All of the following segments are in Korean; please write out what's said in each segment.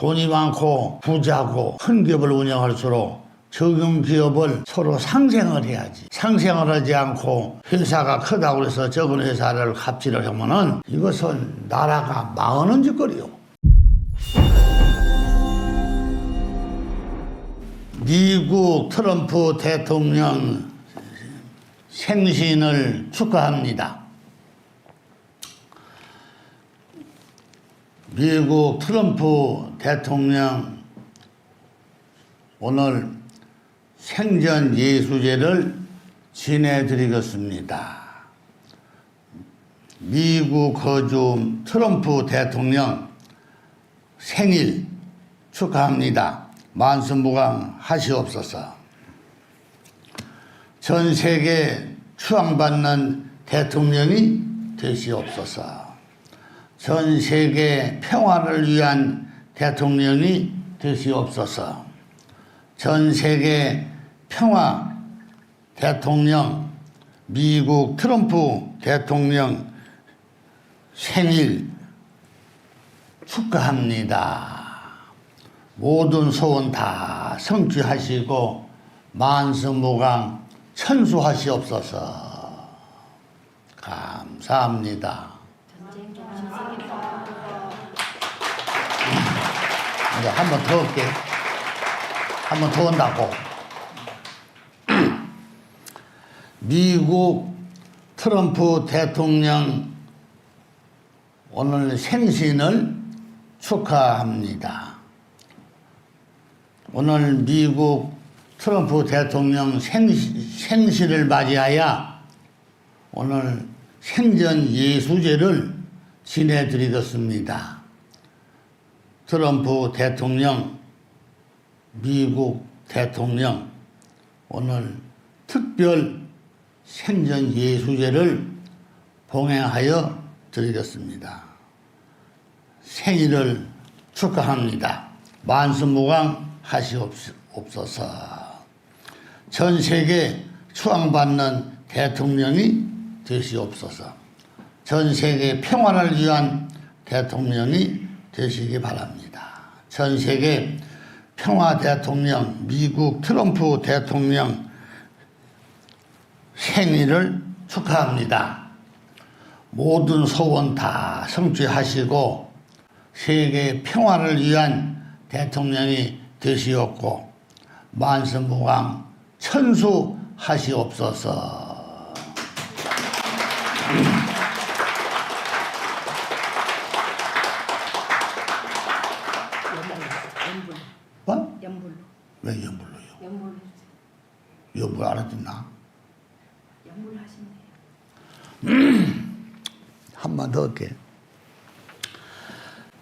돈이 많고 부자고 큰 기업을 운영할수록 적은 기업을 서로 상생을 해야지. 상생을 하지 않고 회사가 크다고 해서 적은 회사를 갑질을 하면은 이것은 나라가 망하는 짓거리요. 미국 트럼프 대통령 생신을 축하합니다. 미국 트럼프 대통령 오늘 생전 예수제를 지내드리겠습니다. 미국 거주 트럼프 대통령 생일 축하합니다. 만수무강 하시옵소서. 전 세계 추앙받는 대통령이 되시옵소서. 전 세계 평화를 위한 대통령이 되시옵소서. 전 세계 평화 대통령 미국 트럼프 대통령 생일 축하합니다. 모든 소원 다 성취하시고 만수무강 천수하시옵소서. 감사합니다. 이제 한 번 더 할게. 한 번 더 한다고. 미국 트럼프 대통령 오늘 생신을 축하합니다. 오늘 미국 트럼프 대통령 생신을 맞이하여 오늘 생전 예수제를 지내드리겠습니다. 트럼프 대통령, 미국 대통령 오늘 특별 생전 예수제를 봉행하여 드리겠습니다. 생일을 축하합니다. 만수무강 하시옵소서. 전 세계 추앙받는 대통령이 되시옵소서. 전 세계 평화를 위한 대통령이 되시기 바랍니다. 전 세계 평화 대통령, 미국 트럼프 대통령 생일을 축하합니다. 모든 소원 다 성취하시고 세계 평화를 위한 대통령이 되시옵고 만수무강 천수하시옵소서. 뭐? 연불로. 왜 연불로요? 연불로. 연불 알아듣나? 연불 하시네요. 한 번 더 할게.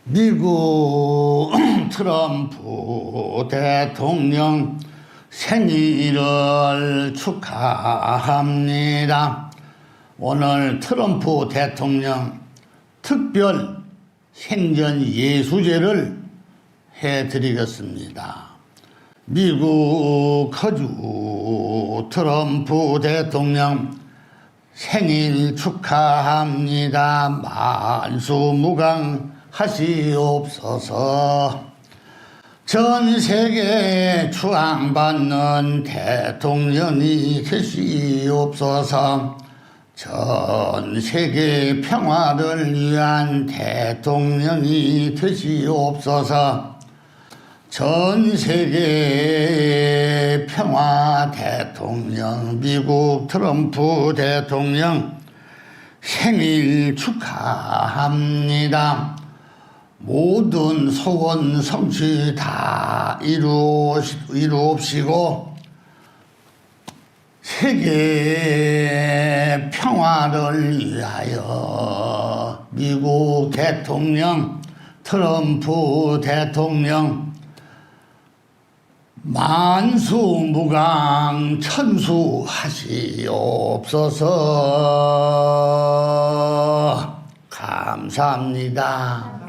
미국 트럼프 대통령 생일을 축하합니다. 오늘 트럼프 대통령 특별 생전 예수제를 해드리겠습니다. 미국 거주 트럼프 대통령 생일 축하합니다. 만수무강 하시옵소서. 전 세계 추앙받는 대통령이 되시옵소서. 전 세계 평화를 위한 대통령이 되시옵소서. 전 세계 평화 대통령, 미국 트럼프 대통령 생일 축하합니다. 모든 소원 성취 다 이루옵시고 세계 평화를 위하여 미국 대통령, 트럼프 대통령 만수무강 천수하시옵소서. 감사합니다.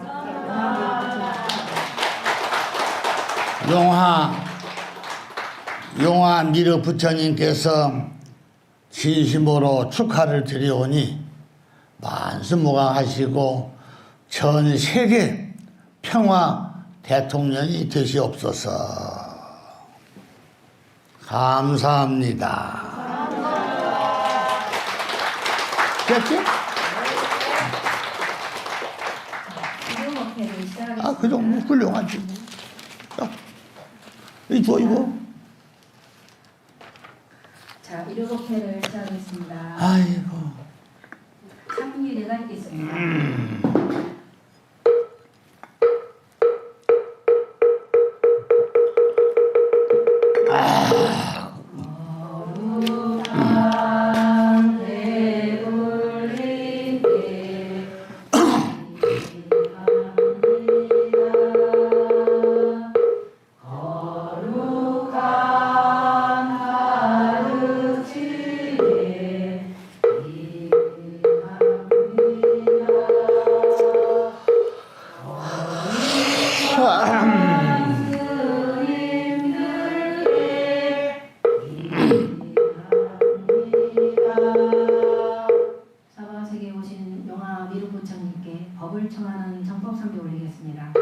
용화 미르 부처님께서 진심으로 축하를 드리오니 만수무강 하시고 전 세계 평화 대통령이 되시옵소서. 감사합니다. 됐지? 이동목회를 시작하겠습니다. 아, 그 정도 훌륭하지. 자, 이거, 이거. 자, 이동목회를 시작하겠습니다. 아이고. 상품이 내가 있겠습니다. 사바세계에 오신 영화 미륵부처님께 법을 청하는 정법상비 올리겠습니다.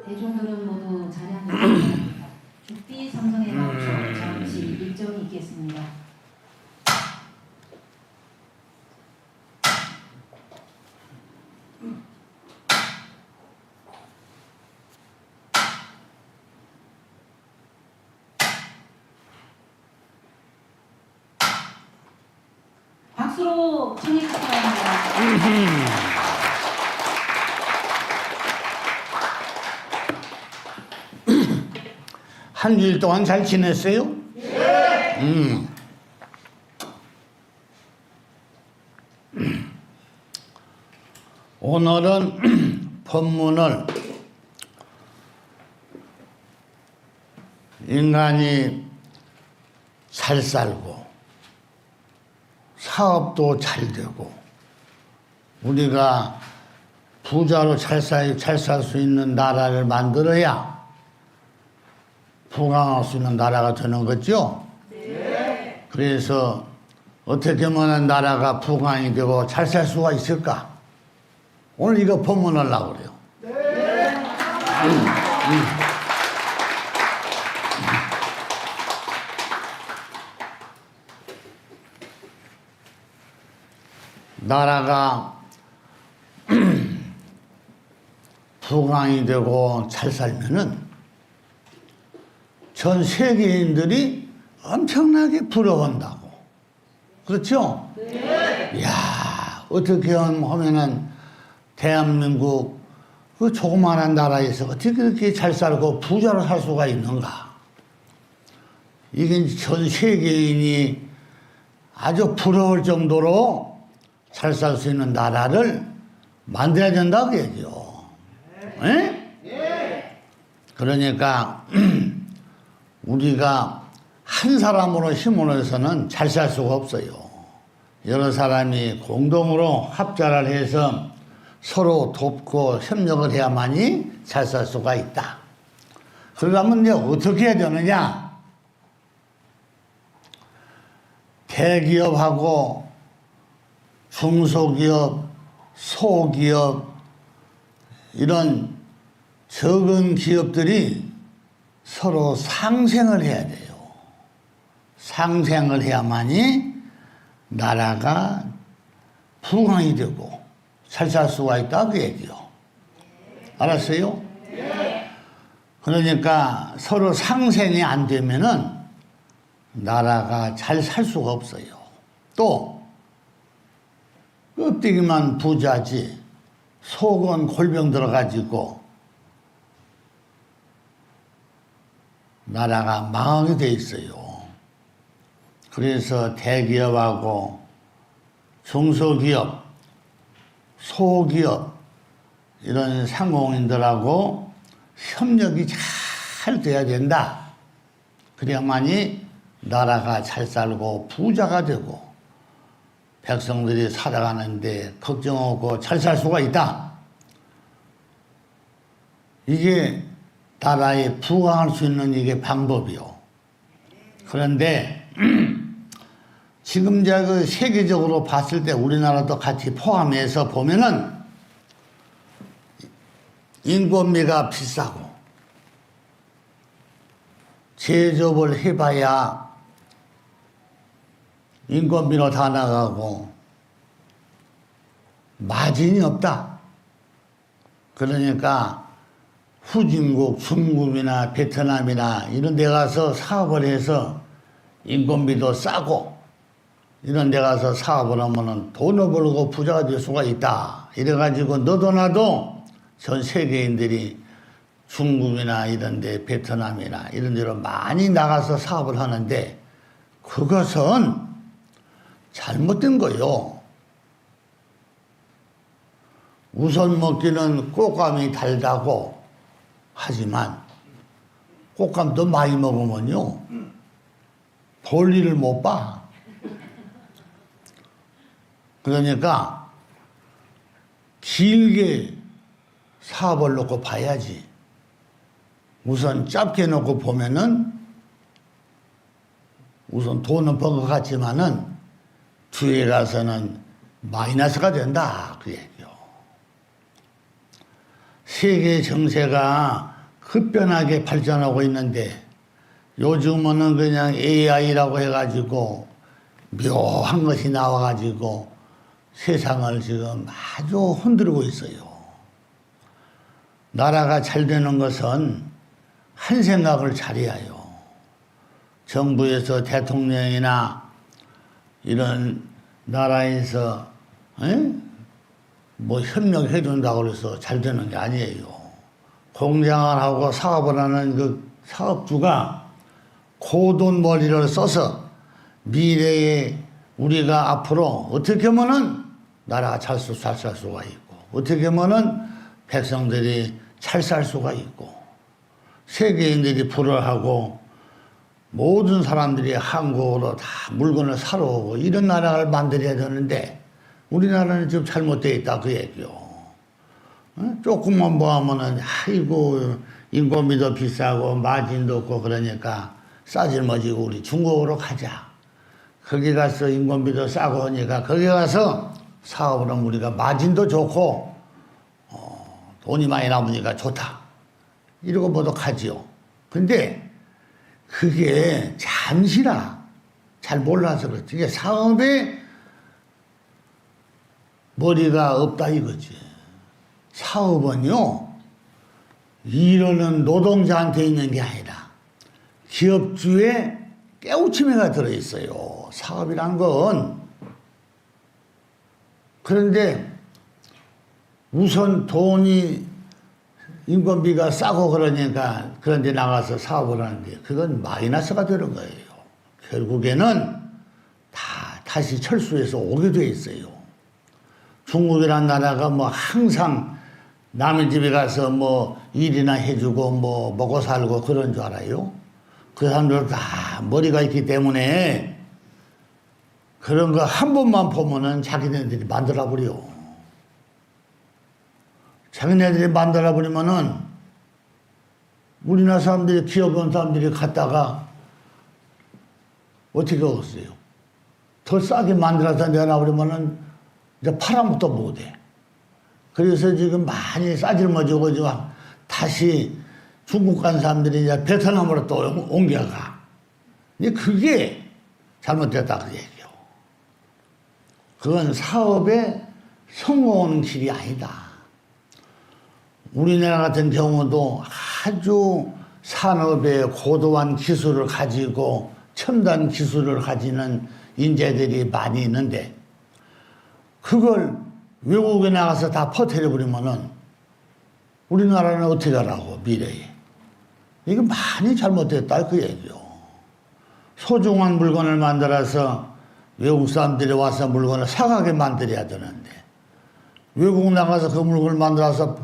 대중들은 모두 자리 앉으시기 바랍니다. 죽비 삼성의 마음속 잠시 일정이 있겠습니다. 박수로 청해주시기 바랍니다. 한 주일 동안 잘 지냈어요? 오늘은 법문을 인간이 잘 살고 사업도 잘 되고 우리가 부자로 잘 살 수 있는 나라를 만들어야 부강할 수 있는 나라가 되는 거죠? 네. 그래서 어떻게 하면 나라가 부강이 되고 잘 살 수가 있을까? 오늘 이거 법문하려고 그래요. 네. 나라가 부강이 되고 잘 살면은 전 세계인들이 엄청나게 부러워한다고. 그렇죠? 네. 이야, 어떻게 하면은 대한민국 그 조그마한 나라에서 어떻게 그렇게 잘 살고 부자로 살 수가 있는가? 이게 전 세계인이 아주 부러울 정도로 잘 살 수 있는 나라를 만들어야 된다고 얘기죠. 네? 네. 그러니까 우리가 한 사람으로 힘으로 해서는 잘 살 수가 없어요. 여러 사람이 공동으로 합작을 해서 서로 돕고 협력을 해야만이 잘 살 수가 있다. 그러려면 이제 어떻게 해야 되느냐? 대기업하고 중소기업, 소기업 이런 적은 기업들이 서로 상생을 해야 돼요. 상생을 해야만이 나라가 부강이 되고 잘 살 수가 있다 그 얘기요. 알았어요? 그러니까 서로 상생이 안 되면은 나라가 잘 살 수가 없어요. 또 껍데기만 부자지 속은 골병 들어가지고 나라가 망하게 돼 있어요. 그래서 대기업하고 중소기업, 소기업 이런 상공인들하고 협력이 잘 돼야 된다. 그래야만이 나라가 잘 살고 부자가 되고 백성들이 살아가는데 걱정 없고 잘 살 수가 있다. 이게 나라에 부강할 수 있는 이게 방법이요. 그런데 지금 이제 그 세계적으로 봤을 때 우리나라도 같이 포함해서 보면은 인건비가 비싸고 제조업을 해봐야 인건비로 다 나가고 마진이 없다. 그러니까 후진국, 중국이나 베트남이나 이런 데 가서 사업을 해서 인건비도 싸고 이런 데 가서 사업을 하면은 돈을 벌고 부자가 될 수가 있다. 이래가지고 너도 나도 전 세계인들이 중국이나 이런 데 베트남이나 이런 데로 많이 나가서 사업을 하는데 그것은 잘못된 거요. 우선 먹기는 꽃감이 달다고 하지만 꽃감도 많이 먹으면요 볼일을 못 봐. 그러니까 길게 사업을 놓고 봐야지. 우선 짧게 놓고 보면은 우선 돈은 번 것 같지만은 뒤에 가서는 마이너스가 된다. 그 얘기요. 세계 정세가 급변하게 발전하고 있는데 요즘은 그냥 AI라고 해가지고 묘한 것이 나와가지고 세상을 지금 아주 흔들고 있어요. 나라가 잘 되는 것은 한 생각을 잘해야 해요. 정부에서 대통령이나 이런 나라에서 뭐 협력해 준다고 해서 잘 되는 게 아니에요. 공장을 하고 사업을 하는 그 사업주가 고돈머리를 써서 미래에 우리가 앞으로 어떻게 하면은 나라가 잘 살 수가 있고 어떻게 하면은 백성들이 잘 살 수가 있고 세계인들이 불어하고 모든 사람들이 한국으로 다 물건을 사러 오고 이런 나라를 만들어야 되는데 우리나라는 지금 잘못되어 있다 그 얘기요. 조금만 뭐 하면은 아이고 인건비도 비싸고 마진도 없고 그러니까 싸질머지고 우리 중국으로 가자. 거기 가서 인건비도 싸고 하니까 거기 가서 사업을 하면 우리가 마진도 좋고 돈이 많이 남으니까 좋다. 이러고 모두 가지요. 근데 그게 잠시라. 잘 몰라서 그렇지. 이게 사업에 머리가 없다 이거지. 사업은요, 이러는 노동자한테 있는 게 아니라 기업주의 깨우침에가 들어있어요. 사업이란 건. 그런데 우선 돈이 인건비가 싸고 그러니까 그런데 나가서 사업을 하는데 그건 마이너스가 되는 거예요. 결국에는 다시 철수해서 오게 돼 있어요. 중국이란 나라가 뭐 항상 남의 집에 가서 뭐 일이나 해주고 뭐 먹고 살고 그런 줄 알아요? 그 사람들은 다 머리가 있기 때문에 그런 거 한 번만 보면은 자기네들이 만들어버려. 자기네들이 만들어버리면은 우리나라 사람들이 기업원 사람들이 갔다가 어떻게 하겠어요? 더 싸게 만들어서 내놔버리면은 이제 팔아먹도 못해. 그래서 지금 많이 싸질머지고 지금 다시 중국 간 사람들이 이제 베트남으로 또 옮겨가. 근데 그게 잘못됐다 그 얘기요. 그건 사업에 성공하는 길이 아니다. 우리나라 같은 경우도 아주 산업에 고도한 기술을 가지고 첨단 기술을 가지는 인재들이 많이 있는데 그걸 외국에 나가서 다 퍼뜨려버리면은 우리나라는 어떻게 하라고 미래에. 이거 많이 잘못됐다 그 얘기요. 소중한 물건을 만들어서 외국 사람들이 와서 물건을 사가게 만들어야 되는데 외국 나가서 그 물건을 만들어서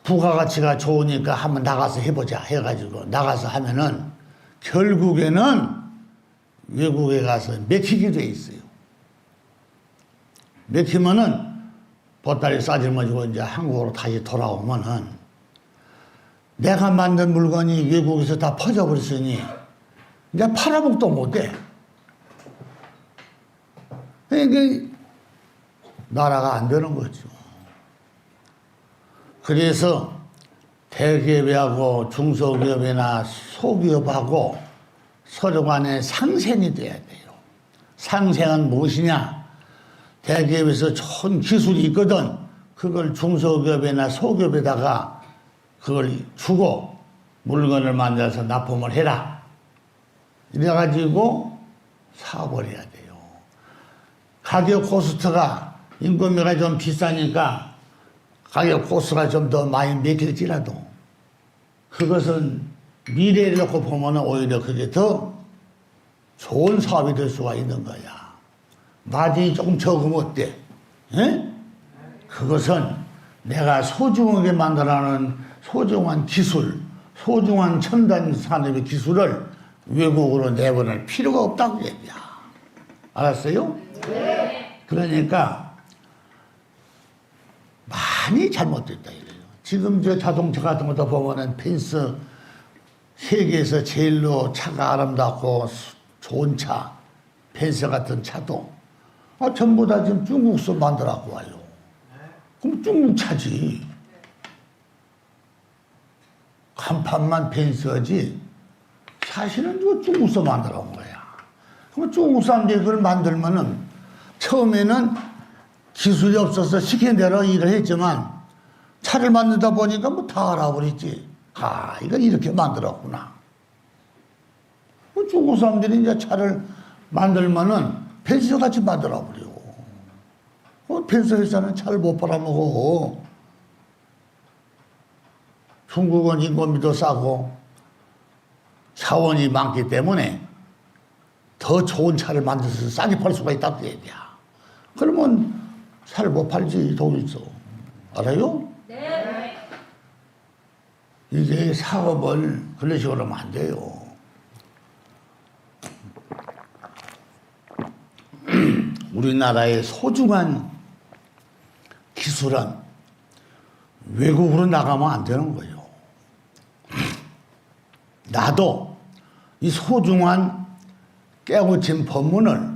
부가가치가 좋으니까 한번 나가서 해보자 해가지고 나가서 하면은 결국에는 외국에 가서 맥히게 돼 있어요. 맥히면은 보따리 싸질머지고 이제 한국으로 다시 돌아오면은 내가 만든 물건이 외국에서 다 퍼져버렸으니 이제 팔아먹도 못해. 그러니까 나라가 안 되는 거죠. 그래서 대기업하고 중소기업이나 소기업하고 서로 간에 상생이 돼야 돼요. 상생은 무엇이냐? 대기업에서 좋은 기술이 있거든. 그걸 중소기업이나 소기업에다가 그걸 주고 물건을 만들어서 납품을 해라. 이래가지고 사업을 해야 돼요. 가격 코스트가 인건비가 좀 비싸니까 가격 코스트가 좀 더 많이 매길지라도 그것은 미래를 놓고 보면 오히려 그게 더 좋은 사업이 될 수가 있는 거야. 마진이 조금 적으면 어때? 에? 그것은 내가 소중하게 만들어내는 소중한 기술, 소중한 첨단 산업의 기술을 외국으로 내보낼 필요가 없다고 얘기야. 알았어요? 네. 그러니까 많이 잘못됐다 이래요. 지금 저 자동차 같은 것도 보면은 펜스 세계에서 제일로 차가 아름답고 좋은 차, 펜스 같은 차도 전부 다 지금 중국서 만들어갖고 와요. 그럼 중국 차지. 간판만 펜스지 사실은 이거 중국서 만들어온 거야. 그럼 중국 사람들이 그걸 만들면은 처음에는 기술이 없어서 시킨 대로 일을 했지만 차를 만들다 보니까 뭐 다 알아버리지. 아, 이건 이렇게 만들었구나. 중국 사람들이 이제 차를 만들면은 펜스 같이 만들어버려. 펜스 회사는 차를 못 팔아먹어. 중국은 인건비도 싸고 자원이 많기 때문에 더 좋은 차를 만들어서 싸게 팔 수가 있다고 얘기야. 그러면 차를 못 팔지, 독일서. 알아요? 네. 이게 사업을 그런 식으로 하면 안 돼요. 우리나라의 소중한 기술은 외국으로 나가면 안 되는 거예요. 나도 이 소중한 깨우친 법문을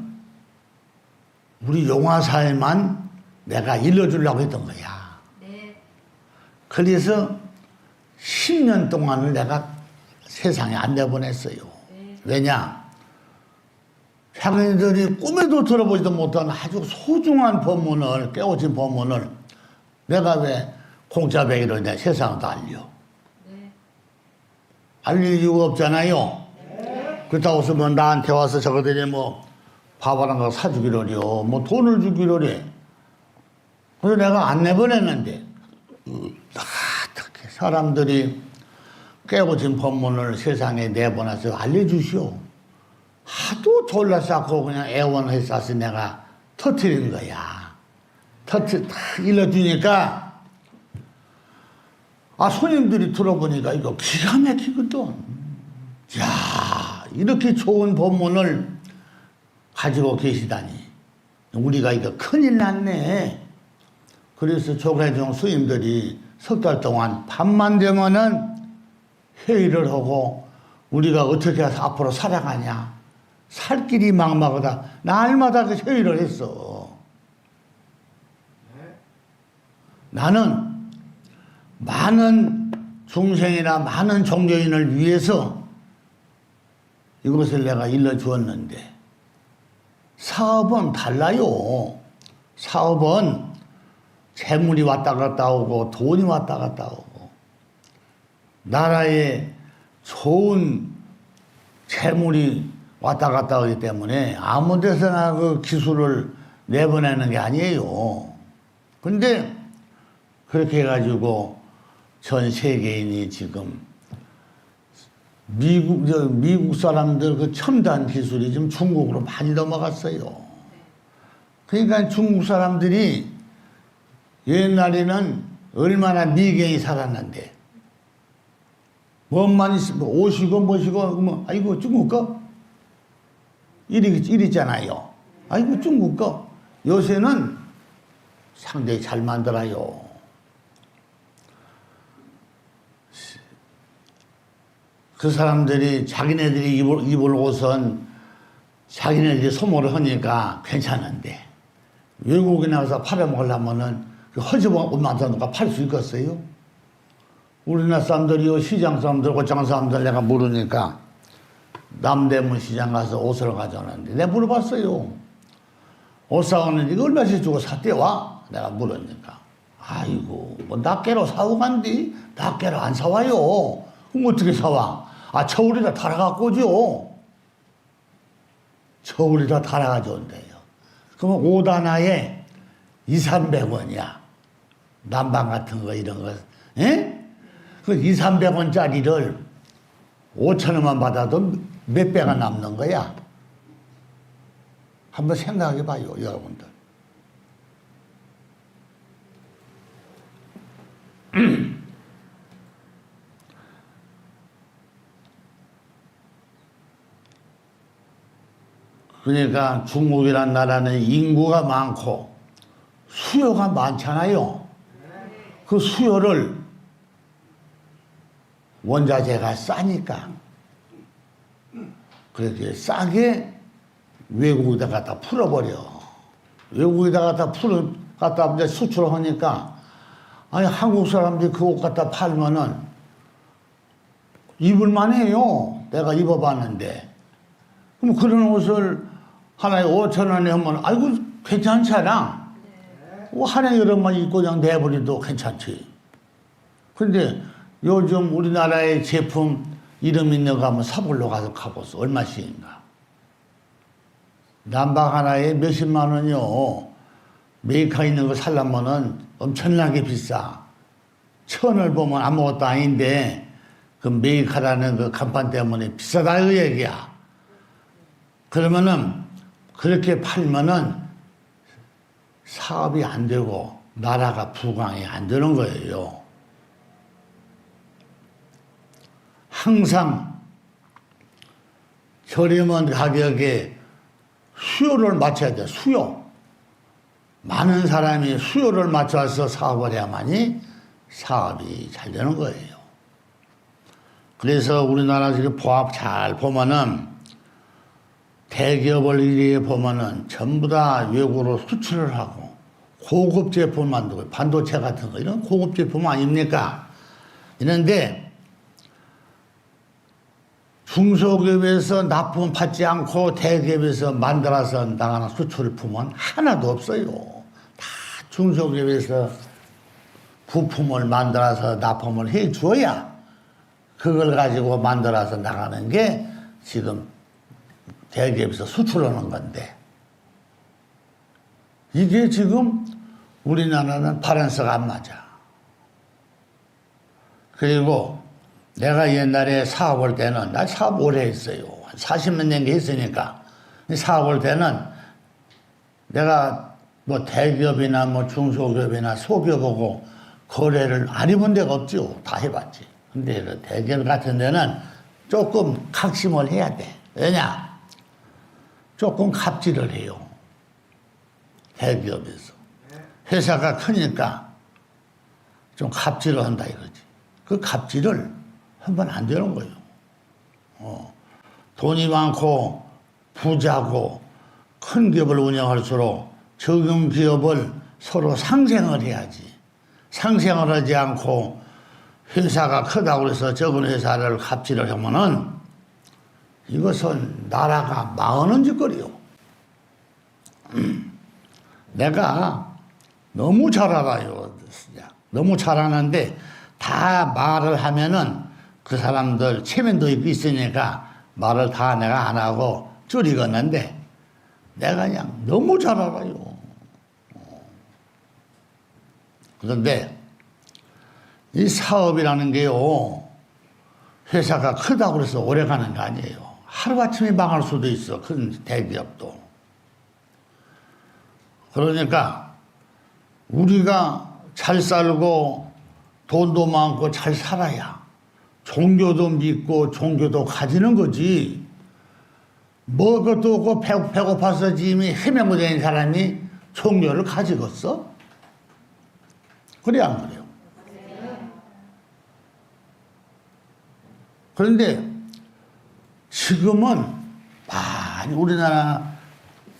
우리 용화사에만 내가 일러주려고 했던 거야. 네. 그래서 10년 동안을 내가 세상에 안 내보냈어요. 네. 왜냐? 자기들이 꿈에도 들어보지도 못한 아주 소중한 법문을, 깨우친 법문을 내가 왜 공짜배기로 내 세상도 알려? 네. 알릴 이유가 없잖아요. 네. 그렇다고 해서 뭐 나한테 와서 저거들이 뭐 밥 하나 거 사주기로려, 뭐 돈을 주기로래. 그래서 내가 안 내보냈는데 어떻게 사람들이 깨우친 법문을 세상에 내보내서 알려주시오. 하도 졸라싸고 그냥 애원해서 내가 터뜨린 거야. 다 일러주니까 손님들이 들어보니까 이거 기가 막히거든. 야, 이렇게 좋은 법문을 가지고 계시다니 우리가 이거 큰일 났네. 그래서 조계종 스님들이 석 달 동안 밤만 되면은 회의를 하고 우리가 어떻게 해서 앞으로 살아가냐, 살 길이 막막하다, 날마다 그 회의를 했어. 나는 많은 중생이나 많은 종교인을 위해서 이것을 내가 일러주었는데 사업은 달라요. 사업은 재물이 왔다 갔다 오고 돈이 왔다 갔다 오고 나라에 좋은 재물이 왔다 갔다 오기 때문에 아무 데서나 그 기술을 내보내는 게 아니에요. 근데 그렇게 해가지고 전 세계인이 지금 미국 사람들 그 첨단 기술이 지금 중국으로 많이 넘어갔어요. 그러니까 중국 사람들이 옛날에는 얼마나 미개히 살았는데 뭔만 있으면 오시고 뭐시고 그러면 아이고 중국 거 이랬잖아요. 아이고 중국 거. 요새는 상당히 잘 만들어요. 그 사람들이 자기네들이 입을 옷은 자기네들이 소모를 하니까 괜찮은데 외국에 나가서 팔아먹으려면은 허접한 옷만 사놓고 팔 수 있겠어요? 우리나라 사람들이요, 시장 사람들, 옷장 사람들 내가 물으니까 남대문 시장 가서 옷을 가져오는데 내가 물어봤어요. 옷 사오는 이거 얼마씩 주고 샀대 와? 내가 물으니까 아이고 뭐 낱개로 사오 간디? 낱개로 안 사와요. 그럼 어떻게 사와? 아 저울에다 달아갖고 오죠. 저울에다 달아가지고 온대요. 그러면 옷 하나에 200~300원이야. 난방 같은 거 이런 거. 에? 그 200~300원짜리를 5,000원만 받아도 몇 배가 남는 거야. 한번 생각해 봐요, 여러분들. 그러니까 중국이란 나라는 인구가 많고 수요가 많잖아요. 그 수요를 원자재가 싸니까 그렇게 싸게 외국에다 갖다 풀어버려. 외국에다 갖다 이제 수출을 하니까 아니 한국 사람들이 그 옷 갖다 팔면은 입을만 해요. 내가 입어봤는데. 그럼 그런 옷을 하나에 5,000원에 하면 아이고 괜찮잖아. 하나 여름만 입고 그냥 내버려도 괜찮지. 근데 요즘 우리나라의 제품 이름 있는 거 한번 사보러 가서 가보소. 얼마씩인가. 난방 하나에 몇십만 원이요. 메이커 있는 거 살려면은 엄청나게 비싸. 1,000원을 보면 아무것도 아닌데 그 메이커라는 그 간판 때문에 비싸다 그 얘기야. 그러면은 그렇게 팔면은 사업이 안 되고 나라가 부강이 안 되는 거예요. 항상 저렴한 가격에 수요를 맞춰야 돼. 수요. 많은 사람이 수요를 맞춰서 사업을 해야만이 사업이 잘 되는 거예요. 그래서 우리나라 지금 보합 잘 보면은 대기업을 이렇게 보면은 전부 다 외국으로 수출을 하고 고급 제품 만들고 반도체 같은 거 이런 고급 제품 아닙니까? 이런데 중소기업에서 납품 받지 않고 대기업에서 만들어서 나가는 수출품은 하나도 없어요. 다 중소기업에서 부품을 만들어서 납품을 해 줘야 그걸 가지고 만들어서 나가는 게 지금 대기업에서 수출하는 건데 이게 지금 우리나라는 바란스가 안 맞아. 그리고 내가 옛날에 사업할 때는 나 사업 오래 했어요. 한 40년 넘게 했으니까 사업할 때는 내가 뭐 대기업이나 뭐 중소기업이나 소기업하고 거래를 안 해본 데가 없죠. 다 해봤지. 근데 그 대기업 같은 데는 조금 각심을 해야 돼. 왜냐? 조금 갑질을 해요. 대기업에서. 회사가 크니까 좀 갑질을 한다 이거지. 그 갑질을 하면 안 되는 거예요. 돈이 많고 부자고 큰 기업을 운영할수록 적은 기업을 서로 상생을 해야지. 상생을 하지 않고 회사가 크다고 해서 적은 회사를 갑질을 하면은 이것은 나라가 망하는 짓거리요. 내가 너무 잘 알아요. 너무 잘 아는데 다 말을 하면은 그 사람들 체면도 있으니까 말을 다 내가 안 하고 줄이겠는데 내가 그냥 너무 잘 알아요. 그런데 이 사업이라는 게요, 회사가 크다고 해서 오래 가는 거 아니에요. 하루아침에 망할 수도 있어, 큰 대기업도. 그러니까 우리가 잘 살고 돈도 많고 잘 살아야 종교도 믿고 종교도 가지는 거지. 먹을 것도 없고 배고파서 짐이 헤매고 다니는 사람이 종교를 가지겠어? 그래 안 그래요? 그런데 지금은 많이 우리나라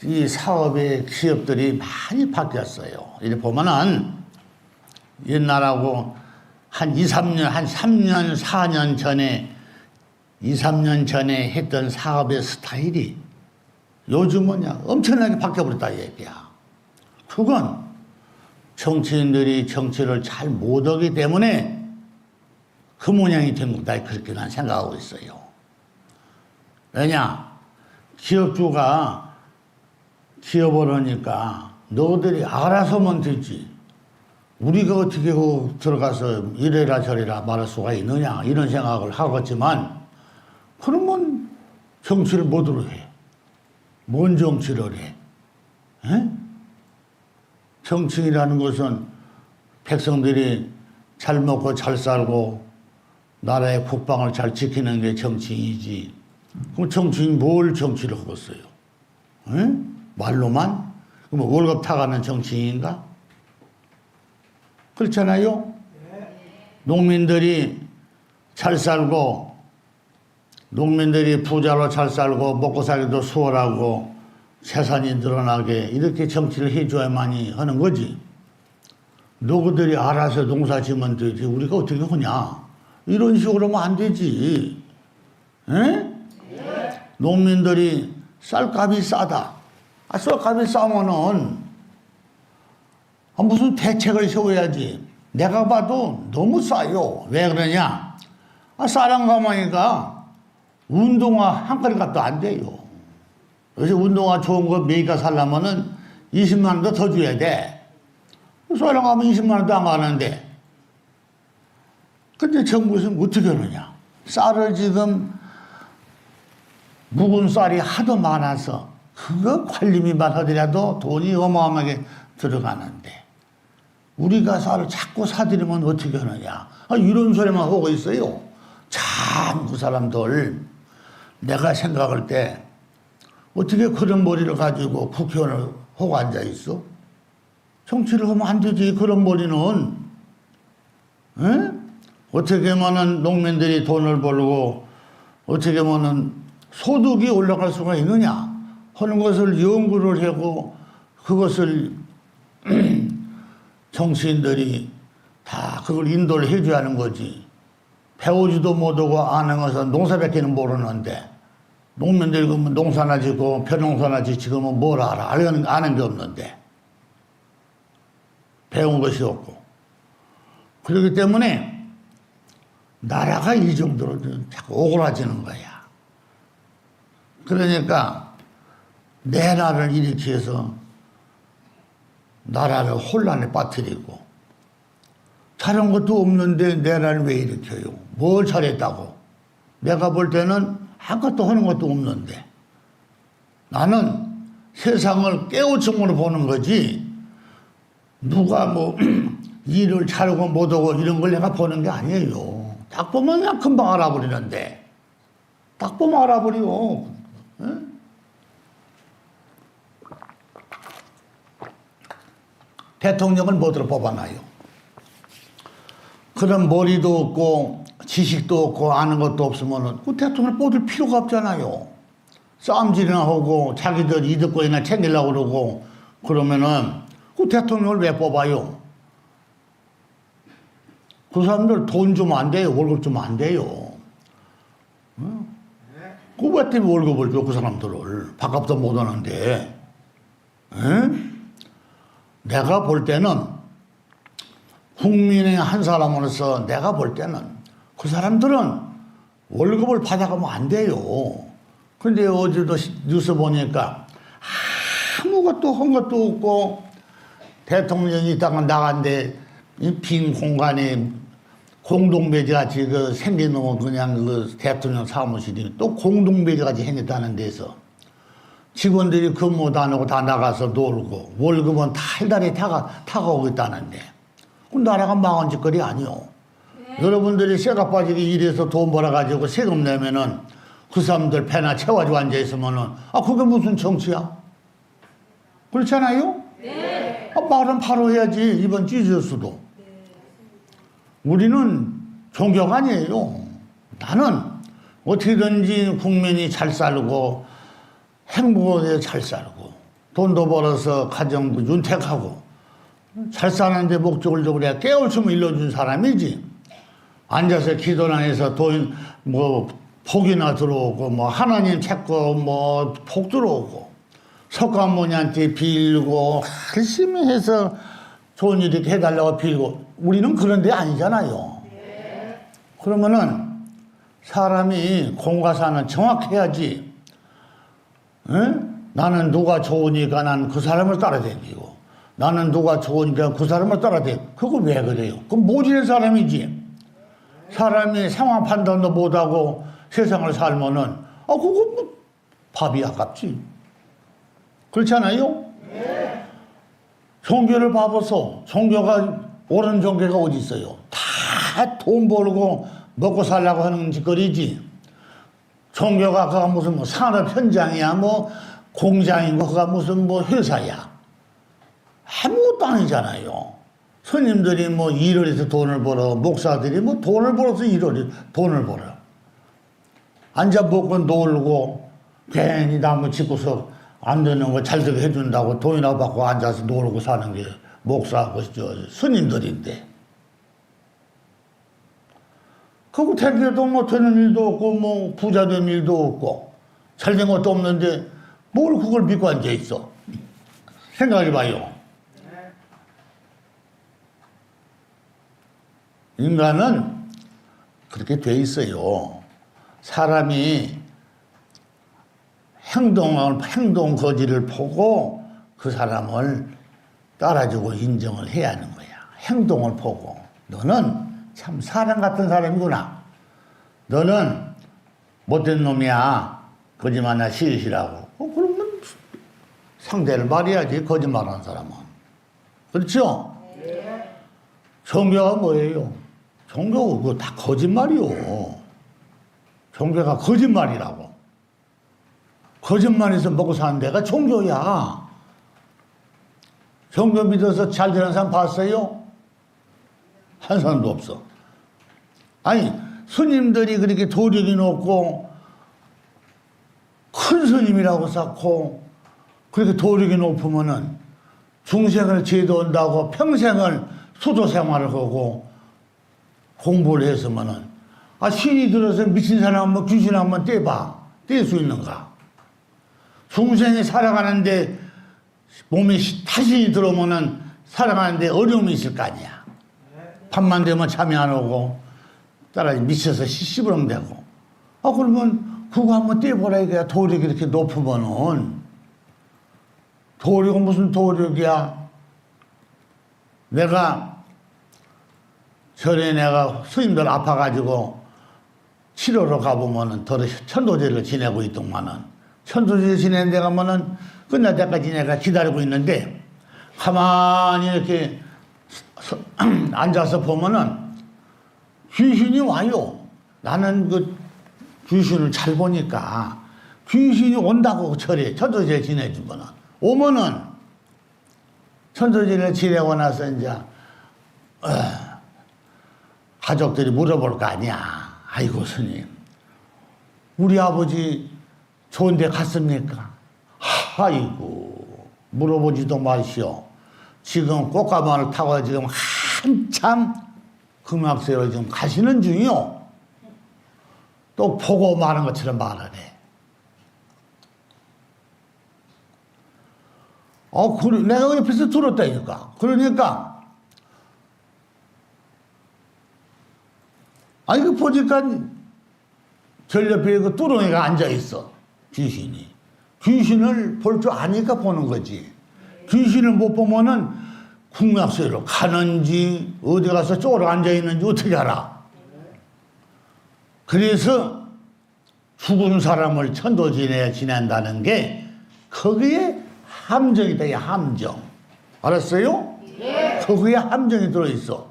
이 사업의 기업들이 많이 바뀌었어요. 이렇게 보면은 옛날하고 한 2, 3년, 한 3년, 4년 전에 2, 3년 전에 했던 사업의 스타일이 요즘은 엄청나게 바뀌어버렸다 얘기야. 그건 정치인들이 정치를 잘 못하기 때문에 그 모양이 된 거다. 그렇게 난 생각하고 있어요. 왜냐? 기업주가 기업을 하니까 너희들이 알아서 하면 되지. 우리가 어떻게 들어가서 이래라 저래라 말할 수가 있느냐 이런 생각을 하겠지만 그러면 정치를 뭐로 해? 뭔 정치를 해? 에? 정치인이라는 것은 백성들이 잘 먹고 잘 살고 나라의 국방을 잘 지키는 게 정치인이지. 그럼 정치인이 뭘 정치를 하겠어요? 에? 말로만? 그럼 월급 타가는 정치인인가? 그렇잖아요? 농민들이 잘 살고 농민들이 부자로 잘 살고 먹고 살기도 수월하고 재산이 늘어나게 이렇게 정치를 해줘야만이 하는 거지. 너희들이 알아서 농사 지으면 되지 우리가 어떻게 하냐. 이런 식으로 하면 안 되지. 에? 농민들이 쌀값이 싸다. 쌀값이 싸면은 무슨 대책을 세워야지. 내가 봐도 너무 싸요. 왜 그러냐? 쌀 한 가마니까 운동화 한 그릇값도 안 돼요. 그래서 운동화 좋은 거 매기가 살려면은 20만 원도 더 줘야 돼. 쌀 한 가마 20만 원도 안 가는데. 근데 정부에서 어떻게 하느냐? 쌀을 지금 묵은 쌀이 하도 많아서 그거 관리비만 하더라도 돈이 어마어마하게 들어가는데 우리가 쌀을 자꾸 사들이면 어떻게 하느냐. 이런 소리만 하고 있어요. 참 그 사람들 내가 생각할 때 어떻게 그런 머리를 가지고 국회의원을 하고 앉아있어? 정치를 하면 안 되지. 그런 머리는. 에? 어떻게 하면 농민들이 돈을 벌고 어떻게 하면 소득이 올라갈 수가 있느냐 하는 것을 연구를 하고 그것을 정치인들이 다 그걸 인도를 해줘야 하는 거지. 배우지도 못하고 아는 것은 농사밖에는 모르는데 농민들이 그러면 농사나 짓고 벼농사나 짓지면 뭘 알아? 아는 게 없는데 배운 것이 없고 그렇기 때문에 나라가 이 정도로 자꾸 오그라지는 거야. 그러니까 내 나라를 일으켜서 나라를 혼란에 빠뜨리고 잘한 것도 없는데 내 나라를 왜 일으켜요? 뭘 잘했다고? 내가 볼 때는 아무것도 하는 것도 없는데 나는 세상을 깨우침으로 보는 거지 누가 뭐 일을 잘하고 못하고 이런 걸 내가 보는 게 아니에요. 딱 보면 그냥 금방 알아버리는데 딱 보면 알아버려. 에? 대통령을 뭐들어 뽑아놔요? 그런 머리도 없고 지식도 없고 아는 것도 없으면 그 대통령을 뽑을 필요가 없잖아요. 싸움질이나 하고 자기들 이득권이나 챙기려고 그러고 그러면은 그 대통령을 왜 뽑아요? 그 사람들 돈 주면 안 돼요. 월급 주면 안 돼요. 그 왜 때문에 월급을 줘? 그 사람들을 밥값도 못 하는데. 내가 볼 때는 국민의 한 사람으로서 내가 볼 때는 그 사람들은 월급을 받아가면 안 돼요. 근데 어제도 뉴스 보니까 아무것도 한 것도 없고 대통령이 있다가 나간데 이 빈 공간에 공동배지 같이 그 생겨놓은 그냥 그 대통령 사무실이 또 공동배지 같이 생겼다는 데서 직원들이 근무도 안 하고 다 나가서 놀고 월급은 달달이 타가 오고 있다는데 그 나라가 망한 짓거리 아니요. 여러분들이 쇠가 빠지게 일해서 돈 벌어가지고 세금 내면은 그 사람들 배나 채워가지고 앉아있으면은 그게 무슨 정치야? 그렇잖아요? 네. 말은 바로 해야지. 이번 찢어서도. 우리는 종교가 아니에요. 나는 어떻게든지 국민이 잘 살고 행복하게 잘 살고 돈도 벌어서 가정도 윤택하고 잘 사는데 목적을 두고 그래 깨우침을 일러준 사람이지. 앉아서 기도나 해서 돈 복이나 들어오고 하나님 찾고 복 들어오고 석가모니한테 빌고 열심히 해서 좋은 일 이렇게 해달라고 빌고 우리는 그런 데 아니잖아요. 그러면은 사람이 공과사는 정확해야지. 나는 누가 좋으니까 난 그 사람을 따라다니고 나는 누가 좋으니까 그 사람을 따라다니고 그거 왜 그래요? 그럼 모질의 사람이지. 사람이 상황 판단도 못하고 세상을 살면은 그거 밥이 아깝지. 그렇잖아요? 종교를 봐보소. 종교가 옳은 종교가 어디 있어요? 다 돈 벌고 먹고 살려고 하는 짓거리지. 종교가 그가 무슨 산업 현장이야 공장이고 그가 무슨 회사야. 아무것도 아니잖아요. 스님들이 일을 해서 돈을 벌어. 목사들이 돈을 벌어서 돈을 벌어. 앉아 먹고 놀고 괜히 나무 짓고서 안 되는 거 잘 되게 해준다고 돈이나 받고 앉아서 놀고 사는 게 목사하고 스님들인데. 그거 대개도 되는 일도 없고 부자 된 일도 없고 잘된 것도 없는데 뭘 그걸 믿고 앉아 있어. 생각해봐요. 인간은 그렇게 돼 있어요. 사람이 행동 거지를 보고 그 사람을 따라주고 인정을 해야 하는 거야. 행동을 보고 너는 참 사람 같은 사람이구나. 너는 못된 놈이야. 거짓말이나 시시라고. 그러면 상대를 말해야지. 거짓말하는 사람은. 그렇죠? 종교가 뭐예요? 종교 그거 다 거짓말이요. 종교가 거짓말이라고. 거짓말에서 먹고 사는 데가 종교야. 종교 믿어서 잘 되는 사람 봤어요? 한 사람도 없어. 아니 스님들이 그렇게 도력이 높고 큰 스님이라고 쌓고 그렇게 도력이 높으면은 중생을 제도한다고 평생을 수도 생활을 하고 공부를 했으면은 신이 들어서 미친 사람 한번 귀신 한번 떼봐. 뗄 수 있는가? 중생이 살아가는데 몸에 타신이 들어오면은 살아가는데 어려움이 있을 거 아니야. 밤만 되면 잠이 안 오고 따라 미쳐서 시시부렁대고. 그러면 그거 한번 떼보라 이거야. 도력이 이렇게 높으면은. 도력은 무슨 도력이야? 전에 내가 스님들 아파가지고 치료로 가보면은 천도제를 지내고 있더만은 천도제를 지내는 데 가면은 끝날 때까지 내가 기다리고 있는데 가만히 이렇게 앉아서 보면은 귀신이 와요. 나는 그 귀신을 잘 보니까 귀신이 온다고 절에 천도제 지내주면은 오면은 천도제를 지내고 나서 이제 가족들이 물어볼 거 아니야. 아이고 스님 우리 아버지 좋은 데 갔습니까? 아이고 물어보지도 마시오. 지금 꽃가마를 타고 지금 한참 금학세로 지금 가시는 중이요. 또 보고 말한 것처럼 말을 해. 그래, 내가 옆에서 들었다니까. 그러니까 그 보니까 절 옆에 그 뚜렁이가 앉아있어. 귀신이. 귀신을 볼 줄 아니까 보는 거지. 귀신을 못 보면은 궁락소리로 가는지 어디 가서 쪼그려 앉아있는지 어떻게 알아. 그래서 죽은 사람을 천도지내에 지낸다는 게 거기에 함정이다. 함정. 알았어요? 예. 거기에 함정이 들어있어.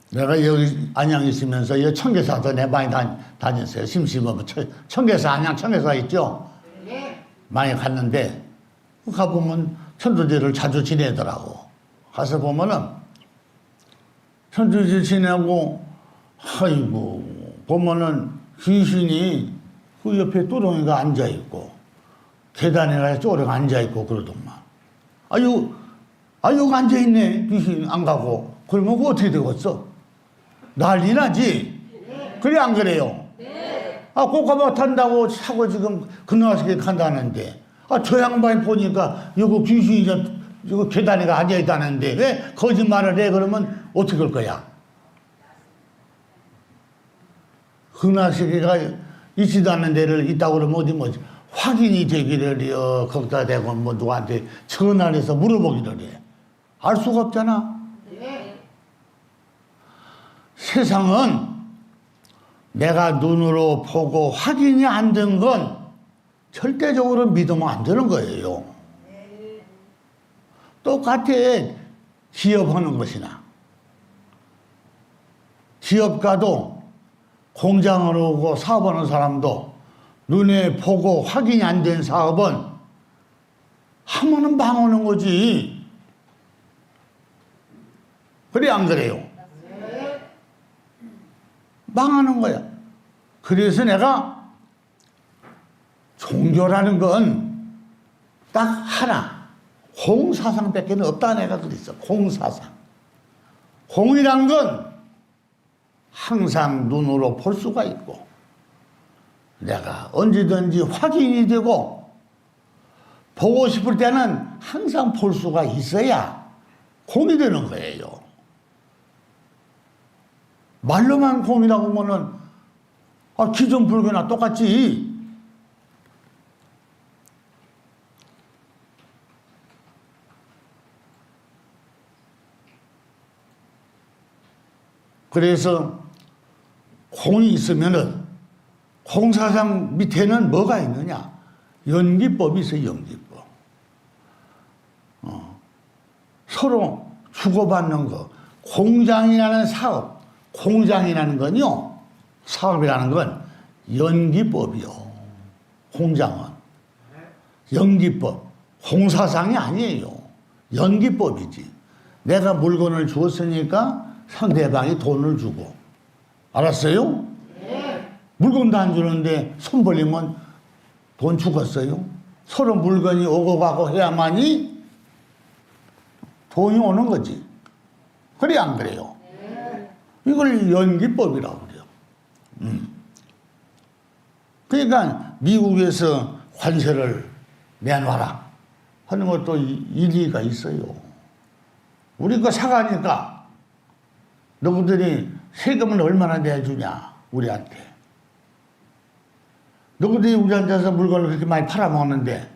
내가 여기 안양 있으면서 이 청계사도 내 많이 다녔어요. 심심하면 청계사, 안양 청계사 있죠? 많이 갔는데 가보면 천도제를 자주 지내더라고. 가서 보면은 천도제 지내고 아이고 보면은 귀신이 그 옆에 또롱이가 앉아있고 계단에 쪼르가 앉아있고 그러더만. 아유 여기 앉아있네. 귀신 안 가고. 그러면 그거 어떻게 되겠어? 난리 나지? 그래 안 그래요? 꽃가마 탄다고 사고 지금 그나스게 간다는데 저 양반이 보니까 이거 귀신이 이거 계단에 앉아있다는데 왜 거짓말을 해? 그러면 어떻게 할 거야? 그나스게가 있지도 않는 데를 있다고 그러면 어디 뭐 확인이 되기를 거기다 대고 뭐 누구한테 전화를 해서 물어보기를 해. 알 수가 없잖아. 세상은 내가 눈으로 보고 확인이 안 된 건 절대적으로 믿으면 안 되는 거예요. 똑같아. 기업하는 것이나. 기업가도 공장을 오고 사업하는 사람도 눈에 보고 확인이 안 된 사업은 하면은 망하는 거지. 그래 안 그래요? 망하는 거야. 그래서 내가 종교라는 건 딱 하나, 공사상밖에 없다 내가 그랬어. 공사상. 공이란 건 항상 눈으로 볼 수가 있고 내가 언제든지 확인이 되고 보고 싶을 때는 항상 볼 수가 있어야 공이 되는 거예요. 말로만 공이라고 하면은 기존 불교나 똑같지. 그래서 공이 있으면은 공사상 밑에는 뭐가 있느냐? 연기법이 있어요. 연기법. 서로 주고받는 거. 공장이라는 사업. 공장이라는 건요, 사업이라는 건 연기법이요. 공장은 연기법. 공사상이 아니에요. 연기법이지. 내가 물건을 주었으니까 상대방이 돈을 주고. 알았어요? 물건도 안 주는데 손 벌리면 돈 죽었어요? 서로 물건이 오고 가고 해야만이 돈이 오는 거지. 그래 안 그래요? 이걸 연기법이라고 그래요. 그러니까 미국에서 관세를 내놔라 하는 것도 일리가 있어요. 우리 거 사가니까 너희들이 세금을 얼마나 내주냐 우리한테. 너희들이 우리한테서 물건을 그렇게 많이 팔아먹는데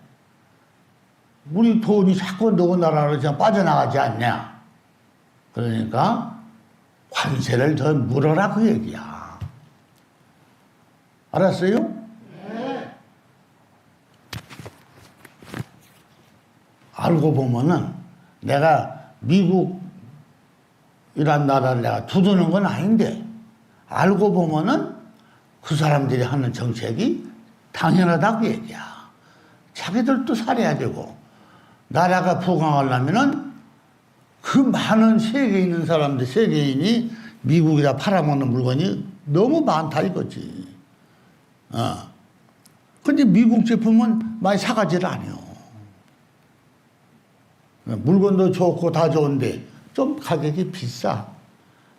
우리 돈이 자꾸 너희 나라로 그냥 빠져나가지 않냐. 그러니까 관세를 더 물어라 그 얘기야. 알았어요? 네. 알고 보면은 내가 미국이란 나라를 내가 두드는 건 아닌데 알고 보면은 그 사람들이 하는 정책이 당연하다 그 얘기야. 자기들도 살아야 되고 나라가 부강하려면은 그 많은 세계에 있는 사람들, 세계인이 미국에다 팔아먹는 물건이 너무 많다 이거지. 근데 미국 제품은 많이 사가지를 않아요. 물건도 좋고 다 좋은데 좀 가격이 비싸.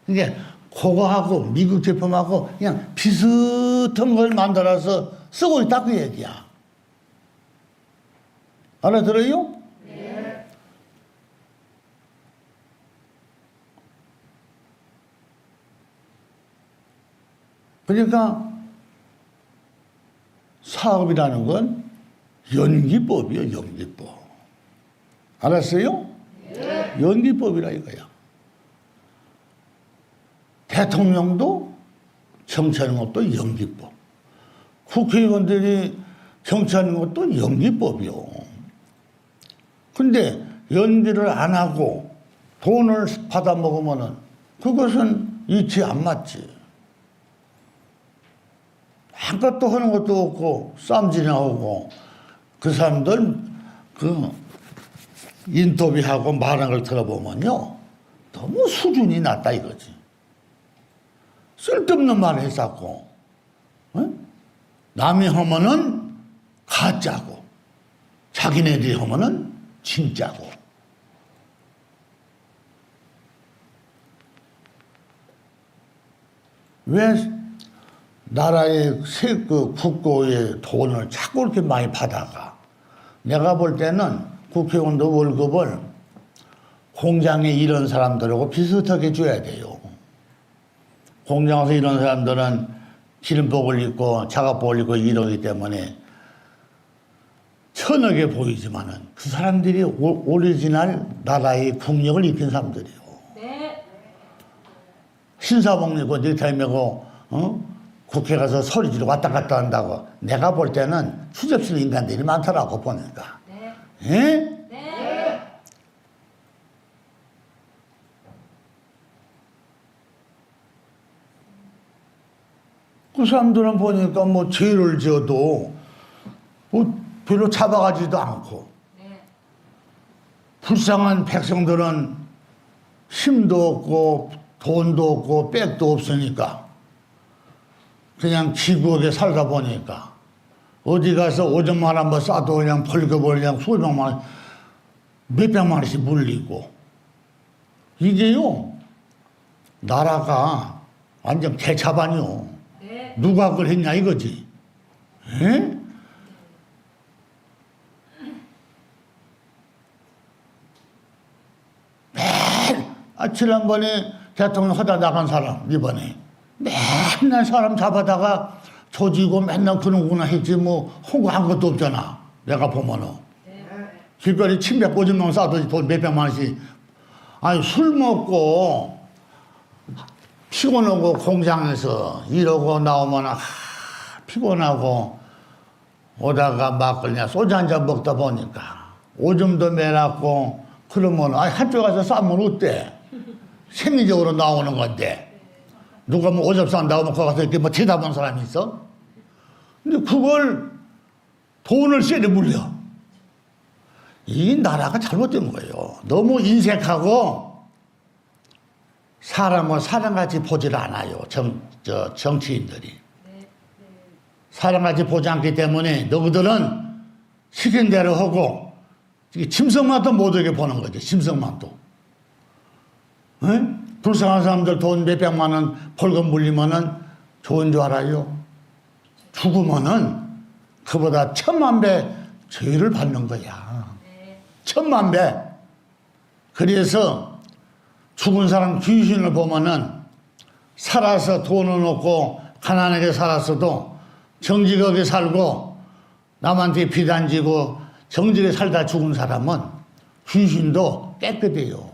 그러니까 그거하고 미국 제품하고 그냥 비슷한 걸 만들어서 쓰고 있다 그 얘기야. 알아들어요? 그러니까 사업이라는 건 연기법이에요. 연기법. 알았어요? 네. 연기법이라 이거야. 대통령도 정치하는 것도 연기법. 국회의원들이 정치하는 것도 연기법이요. 근데 연기를 안 하고 돈을 받아 먹으면은 그것은 이치 안 맞지. 아무것도 하는 것도 없고 쌈지 나오고 그 사람들 그 인터뷰하고 말하는 걸 들어보면요. 너무 수준이 낮다 이거지. 쓸데없는 말 했었고 남이 하면은 가짜고 자기네들이 하면은 진짜고. 왜 나라의 그 국고의 돈을 자꾸 이렇게 많이 받아가? 내가 볼 때는 국회의원도 월급을 공장에 일하는 사람들하고 비슷하게 줘야 돼요. 공장에서 일하는 사람들은 기름복을 입고 작업복을 입고 이러기 때문에 천하게 보이지만은 그 사람들이 오리지널 나라의 국력을 익힌 사람들이에요. 네. 신사복 입고 넥타이 메고 국회 가서 소리 지르고 왔다 갔다 한다고. 내가 볼 때는 추접스러운 인간들이 많더라고 보니까. 네. 예? 네. 그 사람들은 보니까 뭐 죄를 지어도 뭐 별로 잡아가지도 않고 네. 불쌍한 백성들은 힘도 없고 돈도 없고 백도 없으니까 그냥 지구하게 살다 보니까 어디 가서 오줌만 한번 싸도 그냥 벌금을 그냥 수백만 원, 몇백만 원씩 물리고 이게요 나라가 완전 개차반이요. 네. 누가 그걸 했냐 이거지. 에? 지난번에 대통령 하다 나간 사람 이번에 맨날 사람 잡아다가 조지고 맨날 그러구나 했지 뭐 홍보 한 것도 없잖아. 내가 보면은 길거리 침뱉 오줌만 싸도 돈 몇백만 원씩. 아니 술 먹고 피곤하고 공장에서 이러고 나오면 피곤하고 오다가 막 그냥 소주 한잔 먹다 보니까 오줌도 매놨고 그러면 한쪽 가서 싸면 어때? 생리적으로 나오는 건데 누가 뭐 오줌 싼다고 뭐 거기 가서 이렇게 뭐 대답하는 사람이 있어? 근데 그걸 돈을 세게 물려. 이 나라가 잘못된 거예요. 너무 인색하고 사람을 사람같이 보질 않아요. 정치인들이. 사람같이 보지 않기 때문에 너희들은 시킨 대로 하고 짐승만도 못하게 보는 거지. 짐승만도. 불쌍한 사람들 돈 몇백만 원 벌금 물리면은 좋은 줄 알아요. 죽으면은 그보다 1000만 배 죄를 받는 거야. 1000만 배. 그래서 죽은 사람 귀신을 보면은 살아서 돈은 없고 가난하게 살았어도 정직하게 살고 남한테 비단 지고 정직하게 살다 죽은 사람은 귀신도 깨끗해요.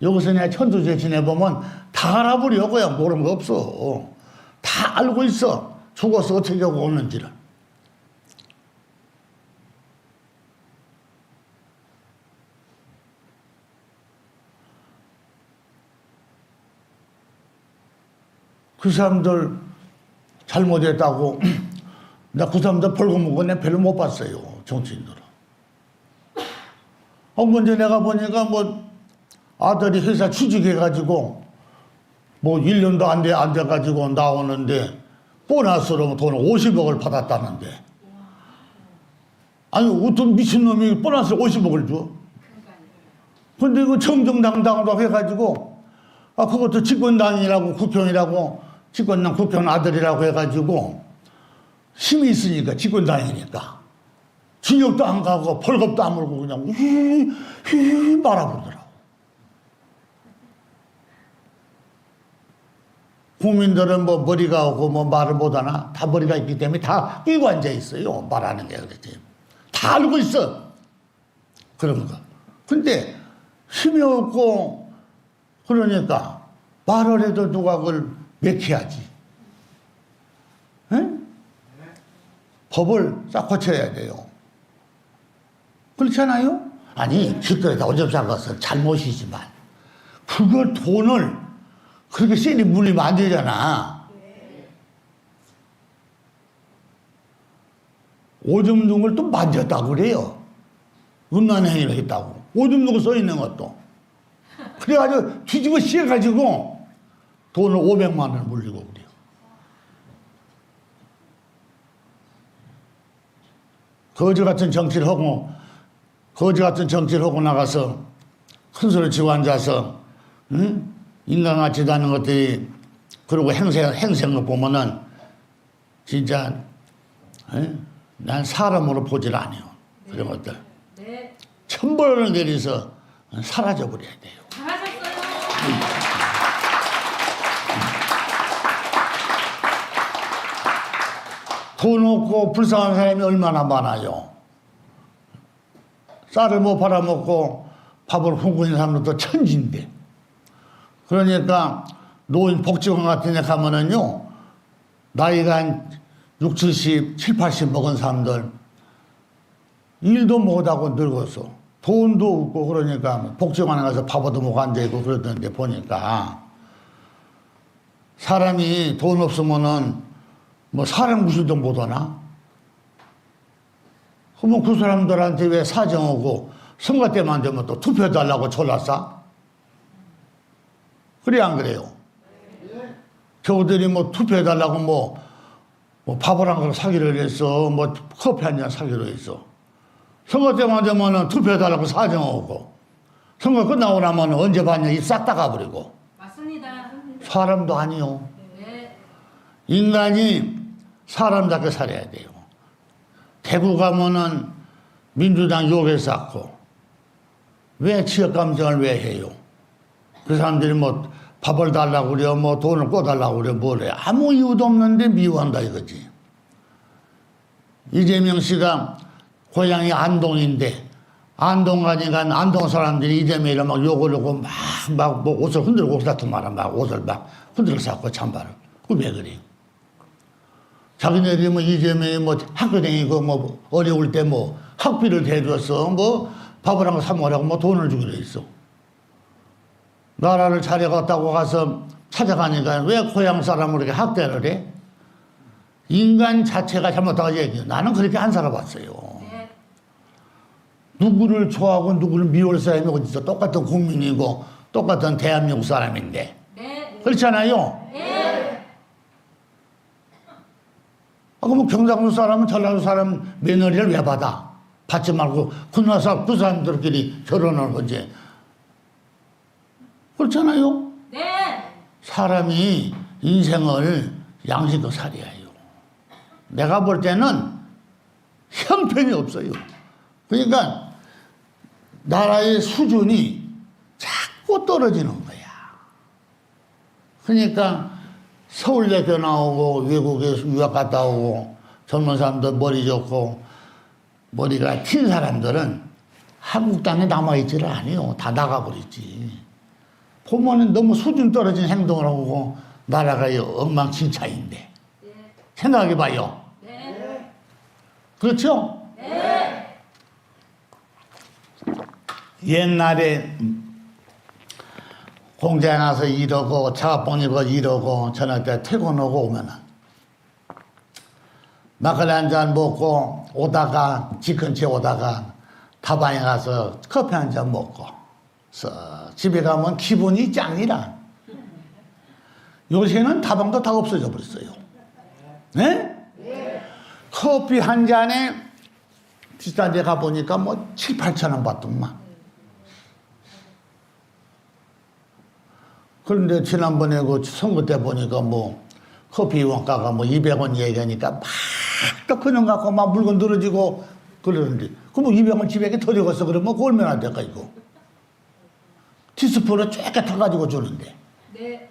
여기서 내가 천주제 지내보면 다 알아버려. 그냥 모르는 거 없어. 다 알고 있어. 죽어서 어떻게 하고 오는지를. 그 사람들 잘못했다고 나 그 사람들 벌금 먹고 내가 별로 못 봤어요. 정치인들은. 먼저 내가 보니까 뭐 아들이 회사 취직해가지고 뭐 1년도 안 돼가지고 나오는데 보너스로 돈을 50억을 받았다는데. 아니 어떤 미친놈이 보너스를 50억을 줘? 근데 이거 정정당당하다고 해가지고 그것도 집권당이라고 국회의원이라고 집권당 국회의원 아들이라고 해가지고 힘이 있으니까 집권당이니까 징역도 안 가고 벌금도 안 물고 그냥 휘 말아보더라고. 국민들은 뭐 머리가 없고 뭐 말을 못하나? 다 머리가 있기 때문에 다 끼고 앉아 있어요. 말하는 게 그렇지. 다 알고 있어. 그런 거. 근데 힘이 없고 그러니까 말을 해도 누가 그걸 맥혀야지. 응? 법을 싹 고쳐야 돼요. 그렇잖아요? 아니, 길거리에다 오줌 싼 것은 잘못이지만 그걸 돈을 그렇게 세게 물리면 안 되잖아. 오줌 누는 걸 또 만졌다고 그래요. 음란 행위를 했다고. 오줌 누고 써 있는 것도. 그래가지고 뒤집어 씌워가지고 돈을 500만 원을 물리고 그래요. 거지 같은 정치를 하고 나가서 큰 소리 치고 앉아서, 응? 인간 같지도 않은 것들이, 그리고 행생을 보면은, 진짜, 응? 난 사람으로 보질 않아요. 그런 것들. 네. 천벌을 내려서 사라져버려야 돼요. 잘하셨어요. 돈 없고 불쌍한 사람이 얼마나 많아요. 쌀을 못 팔아먹고 밥을 굶고 있는 사람들도 천지인데. 그러니까 노인 복지관 같은 데 가면은요, 나이가 한 60, 70, 80 먹은 사람들 일도 못하고 늙었어. 돈도 없고 그러니까 복지관에 가서 밥도 먹고 앉아있고 그러던데 보니까 사람이 돈 없으면은 뭐 사람 구실도 못하나? 그러면 그 사람들한테 왜 사정하고 선거 때만 되면 또 투표해달라고 졸랐어? 그래 안 그래요? 저들이 뭐 투표해달라고 뭐 밥을 한 그릇 사기로 했어. 뭐 커피 한 잔 사기로 했어. 선거 때만 되면은 투표해달라고 사정하고 선거 끝나고 나면 언제 봤냐 이 싹 다 가버리고. 맞습니다. 사람도 아니요. 네. 인간이 사람답게 살아야 돼요. 대구 가면은 민주당 욕에 쌓고 왜 지역감정을 왜 해요? 그 사람들이 뭐 밥을 달라고 그래요, 뭐 돈을 꿔달라고 그래요, 뭐래. 아무 이유도 없는데 미워한다 이거지. 이재명 씨가 고향이 안동인데 안동 가니까 안동 사람들이 이재명이라 막 욕을 하고 막 뭐 옷을 흔들고 같은 말은 막 옷을 막 흔들어 쌓고 찬바를. 그게 왜 그래요? 자기네들이 뭐 이재명이 뭐 학교 다니고 뭐 어려울 때 뭐 학비를 대줬어, 뭐 밥을 한 거 사 먹으라고 뭐 돈을 주기로 했어. 나라를 잘해갔다고 가서 찾아가니까 왜 고향 사람을 이렇게 학대를 해? 인간 자체가 잘못하고 얘기해요. 나는 그렇게 안 살아봤어요. 네. 누구를 좋아하고 누구를 미워할 사람이 어디서 똑같은 국민이고 똑같은 대한민국 사람인데. 네. 그렇잖아요. 네. 그럼 경상도 사람은 전라도 사람 며느리를 왜 받아? 받지 말고 그 사람들끼리 결혼을 하지. 그렇잖아요. 네. 사람이 인생을 양식껏 살아야 해요. 내가 볼 때는 형편이 없어요. 그러니까 나라의 수준이 자꾸 떨어지는 거야. 그러니까 서울대학교 나오고 외국에 유학 갔다 오고 젊은 사람들 머리 좋고 머리가 튄 사람들은 한국 땅에 남아있지를 않아요. 다 나가버리지. 보면은 너무 수준 떨어진 행동을 하고 나라가 엉망진창인데. 네. 생각해봐요. 네. 그렇죠? 네. 옛날에 공장에 가서 일하고 작업복리고 일하고 저녁 때 퇴근하고 오면은 막걸리 한 잔 먹고 오다가 집 근처에 오다가 다방에 가서 커피 한 잔 먹고 집에 가면 기분이 짱이라. 요새는 다방도 다 없어져 버렸어요. 네? 커피 한 잔에 비싼 데 가보니까 뭐 7, 8천 원 받더만. 그런데 지난번에 그 선거 때 보니까 뭐 커피 원가가 뭐 200원 얘기하니까 막 또 그냥 갖고 막 물건 늘어지고 그러는데 그럼 200원 집에 더 적었어 그러면 그 얼마나 될까 이거? 티스푼을 쫙 타가지고 주는데. 네.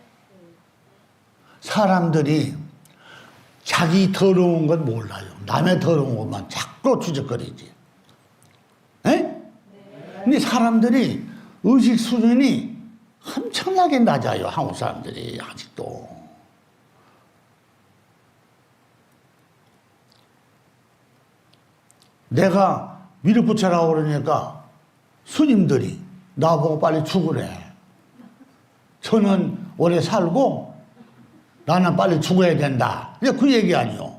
사람들이 자기 더러운 건 몰라요. 남의 더러운 것만 자꾸 추적거리지. 에? 근데 사람들이 의식 수준이 엄청나게 낮아요. 한국 사람들이 아직도. 내가 밀어붙여라고 그러니까 스님들이 나보고 빨리 죽으래. 저는 오래 살고 나는 빨리 죽어야 된다. 그 얘기 아니요.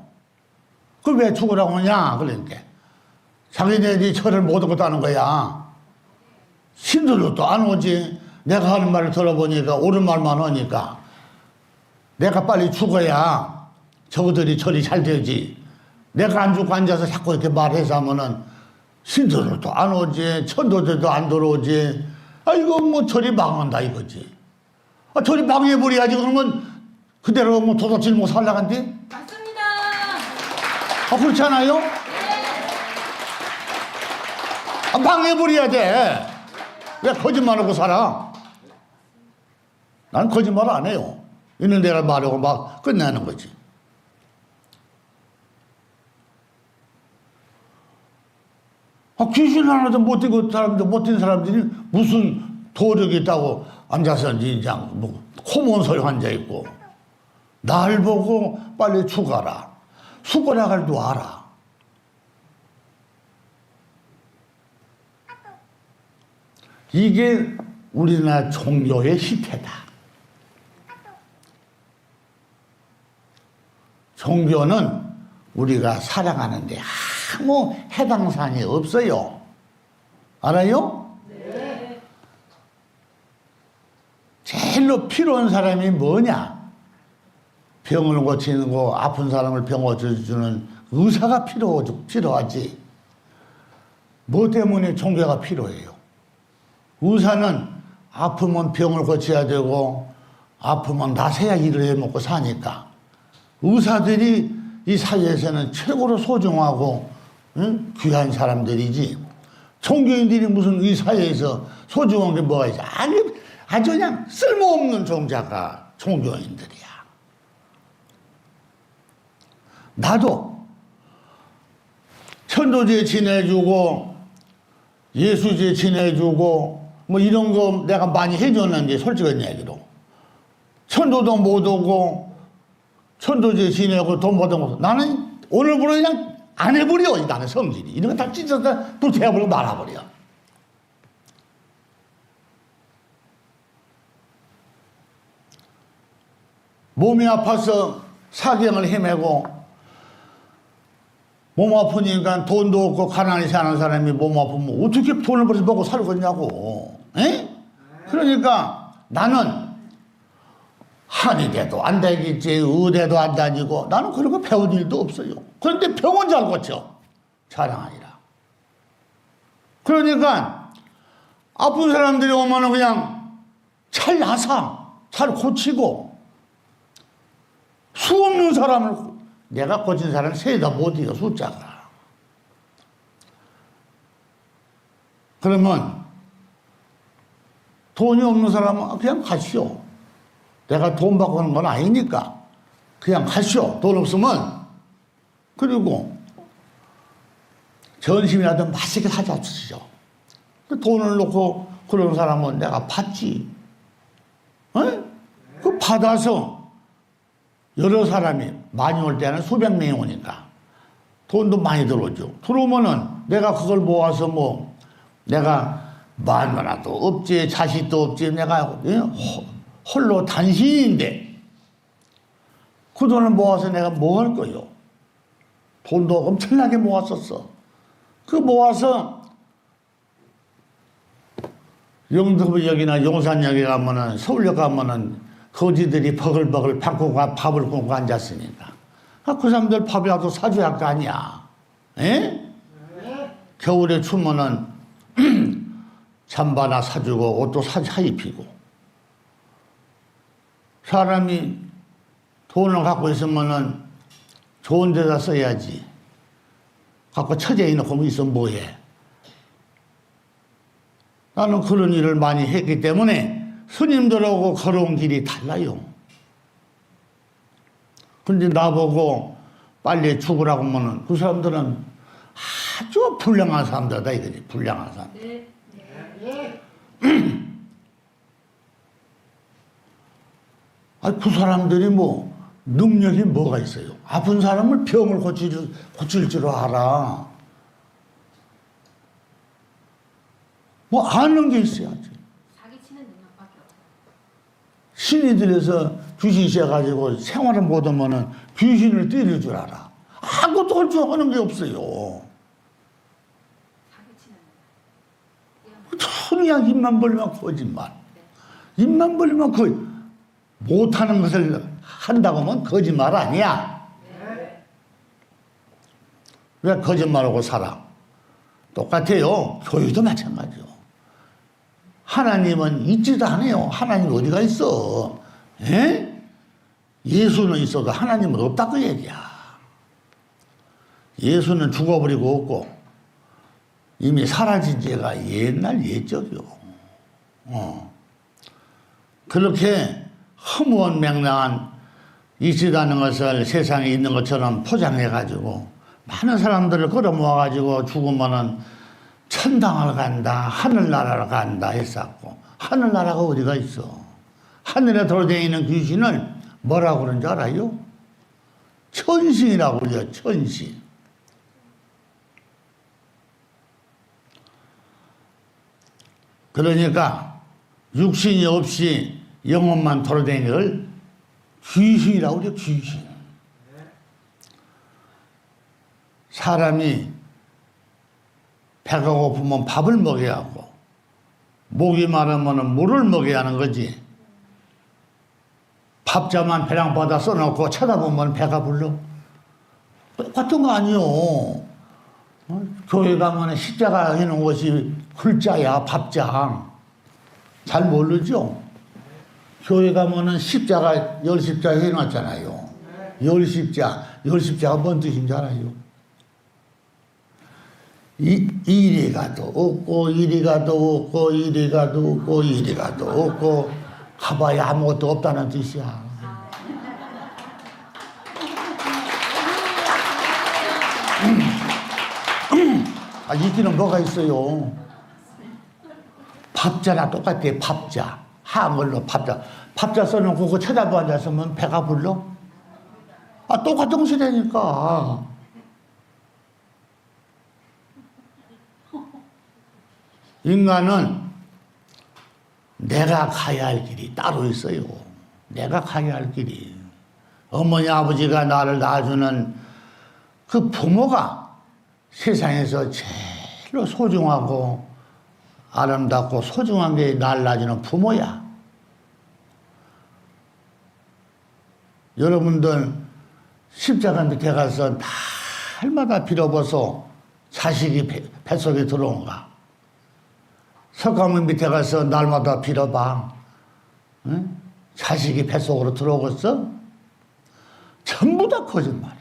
그 왜 죽으라고 하냐? 그러니까 자기네들이 철을 못 얻었다는 거야. 신들도 또 안 오지. 내가 하는 말을 들어보니까 옳은 말만 하니까 내가 빨리 죽어야 저들이 철이 잘 되지. 내가 안 죽고 앉아서 자꾸 이렇게 말해서 하면은 신들도 안 오지. 천도들도 안 들어오지. 아, 이거 뭐 철이 망한다 이거지. 아, 철이 망해버려야지. 그러면 그대로 뭐 도둑질 못 살라간디? 맞습니다. 아, 그렇지 않아요? 네. 아, 망해버려야 돼. 왜 거짓말하고 살아? 난 거짓말 안 해요. 있는 데가 말하고 막 끝내는 거지. 아, 귀신 하나도 못 띄고 사람들, 못 띈 사람들이 무슨 도력이 있다고 앉아서 그냥 뭐 코몬설 환자 있고 날 보고 빨리 죽어라. 죽어나갈 줄 알아. 이게 우리나라 종교의 실패다. 종교는 우리가 살아가는데 아무 해당 사항이 없어요. 알아요? 네. 제일로 필요한 사람이 뭐냐? 병을 고치는 거, 아픈 사람을 병 고쳐주는 의사가 필요하지. 뭐 때문에 종교가 필요해요? 의사는 아프면 병을 고쳐야 되고 아프면 나서야 일을 해먹고 사니까 의사들이 이 사회에서는 최고로 소중하고 응? 귀한 사람들이지. 종교인들이 무슨 이 사회에서 소중한 게 뭐가 있어? 아주 그냥 쓸모없는 종자가 종교인들이야. 나도 천도제 지내주고 예수제 지내주고 뭐 이런 거 내가 많이 해줬는데 솔직한 얘기로 천도도 못 오고 천도제 지내고 돈 못 오고 나는 오늘부로 그냥 안 해버려. 나는 성질이 이런 거 다 찢어서 불태워버리고 말아버려. 몸이 아파서 사경을 헤매고 몸 아프니까 돈도 없고 가난히 사는 사람이 몸 아프면 어떻게 돈을 벌어서 먹고 살겠냐고. 에? 그러니까 나는 한의대도 안 다니겠지, 의대도 안 다니고 나는 그런 거 배운 일도 없어요. 그런데 병원 잘 고쳐. 자랑 아니라. 그러니까 아픈 사람들이 오면은 그냥 잘 나서 잘 고치고 수 없는 사람을 내가 고친 사람 세다 못 이겨 숫자가. 그러면 돈이 없는 사람은 그냥 가시오. 내가 돈 받고 하는 건 아니니까 그냥 가시오. 돈 없으면. 그리고 전심이라도 맛있게 사다 주시죠. 그 돈을 놓고 그런 사람은 내가 받지. 어? 그 받아서 여러 사람이 많이 올 때는 수백 명이 오니까 돈도 많이 들어오죠. 들어오면은 내가 그걸 모아서 뭐 내가 마누라도 없지, 자식도 없지, 내가 홀로 단신인데 그 돈을 모아서 내가 뭐 할 거요? 돈도 엄청나게 모았었어. 그 모아서 영등포역이나 용산역에 가면은 서울역 가면은 거지들이 버글버글 밥을 굶고 앉았으니까 그 사람들 밥이라도 사줘야 할 거 아니야. 에? 겨울에 추면은 잠바나 사주고 옷도 사 입히고. 사람이 돈을 갖고 있으면은 좋은 데다 써야지. 갖고 처제에 놓고 있으면 뭐해. 나는 그런 일을 많이 했기 때문에 스님들하고 걸어온 길이 달라요. 근데 나보고 빨리 죽으라고 하면은 그 사람들은 아주 불량한 사람들이다 이거지. 불량한 사람. 그 사람들이 뭐 능력이 뭐가 있어요? 아픈 사람을 병을 고칠 줄 알아. 뭐 아는 게 있어야지. 사기치는 능력밖에 없어요. 신이 들여서 귀신 씌어가지고 생활을 못하면은 귀신을 때릴 줄 알아. 아무것도 할 줄 아는 게 없어요. 사기치는 그냥 입만 벌리면 거짓말. 입만 벌리면 못하는 것을 한다고 하면 거짓말 아니야. 왜 거짓말하고 살아? 똑같아요. 교회도 마찬가지요. 하나님은 있지도 않아요. 하나님 어디가 있어? 에? 예수는 있어도 하나님은 없다고 얘기야. 예수는 죽어버리고 없고 이미 사라진 지가 옛날 옛적이요. 그렇게 허무맹랑한 있지도 것을 세상에 있는 것처럼 포장해가지고 많은 사람들을 끌어모아가지고 죽으면은 천당을 간다, 하늘나라를 간다 했었고, 하늘나라가 어디가 있어? 하늘에 돌아다니는 귀신을 뭐라고 그러는 줄 알아요? 천신이라고 그래요, 천신. 그러니까 육신이 없이 영혼만 돌아다니는 걸 귀신이라고 그래요, 귀신. 사람이 배가 고프면 밥을 먹여야 하고 목이 마르면 물을 먹여야 하는 거지. 밥자만 배낭바다 써놓고 쳐다보면 배가 불러? 똑같은 거 아니요. 교회 가면 십자가 해놓은 것이 글자야, 밥장. 잘 모르죠? 교회 가면은 십자가, 열십자 해놨잖아요. 열십자가 뭔 뜻인지 알아요? 이리 가도 없고 이리 가도 없고 이리 가도 없고 이리 가도 없고 가봐야 아무것도 없다는 뜻이야. 있기는 뭐가 있어요? 밥자나 똑같아. 밥자. 한글로 밥자. 밥자 써놓고 그거 쳐다보고 앉았으면 배가 불러? 똑같은 시대니까. 인간은 내가 가야 할 길이 따로 있어요. 내가 가야 할 길이. 어머니 아버지가 나를 낳아주는 그 부모가 세상에서 제일로 소중하고 아름답고 소중한 게 날 낳아주는 부모야. 여러분들 십자가 밑에 가서 날마다 빌어보소 자식이 뱃속에 들어온가? 석가모니 밑에 가서 날마다 빌어봐. 응? 자식이 뱃속으로 들어오겠어? 전부 다 거짓말이야.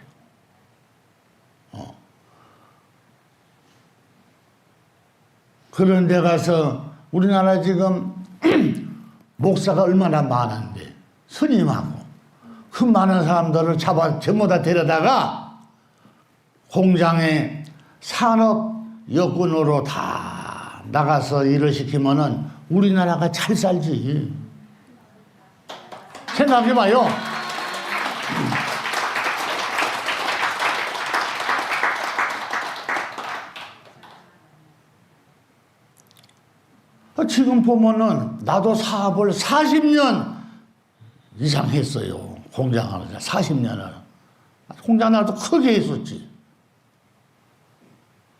그런 데 가서 우리나라 지금 목사가 얼마나 많은데 스님하고 그 많은 사람들을 잡아 전부 다 데려다가 공장에 산업 여군으로 다 나가서 일을 시키면은 우리나라가 잘 살지. 생각해봐요. 지금 보면은 나도 사업을 40년 이상 했어요. 공장을 40년을. 공장 나도 크게 했었지.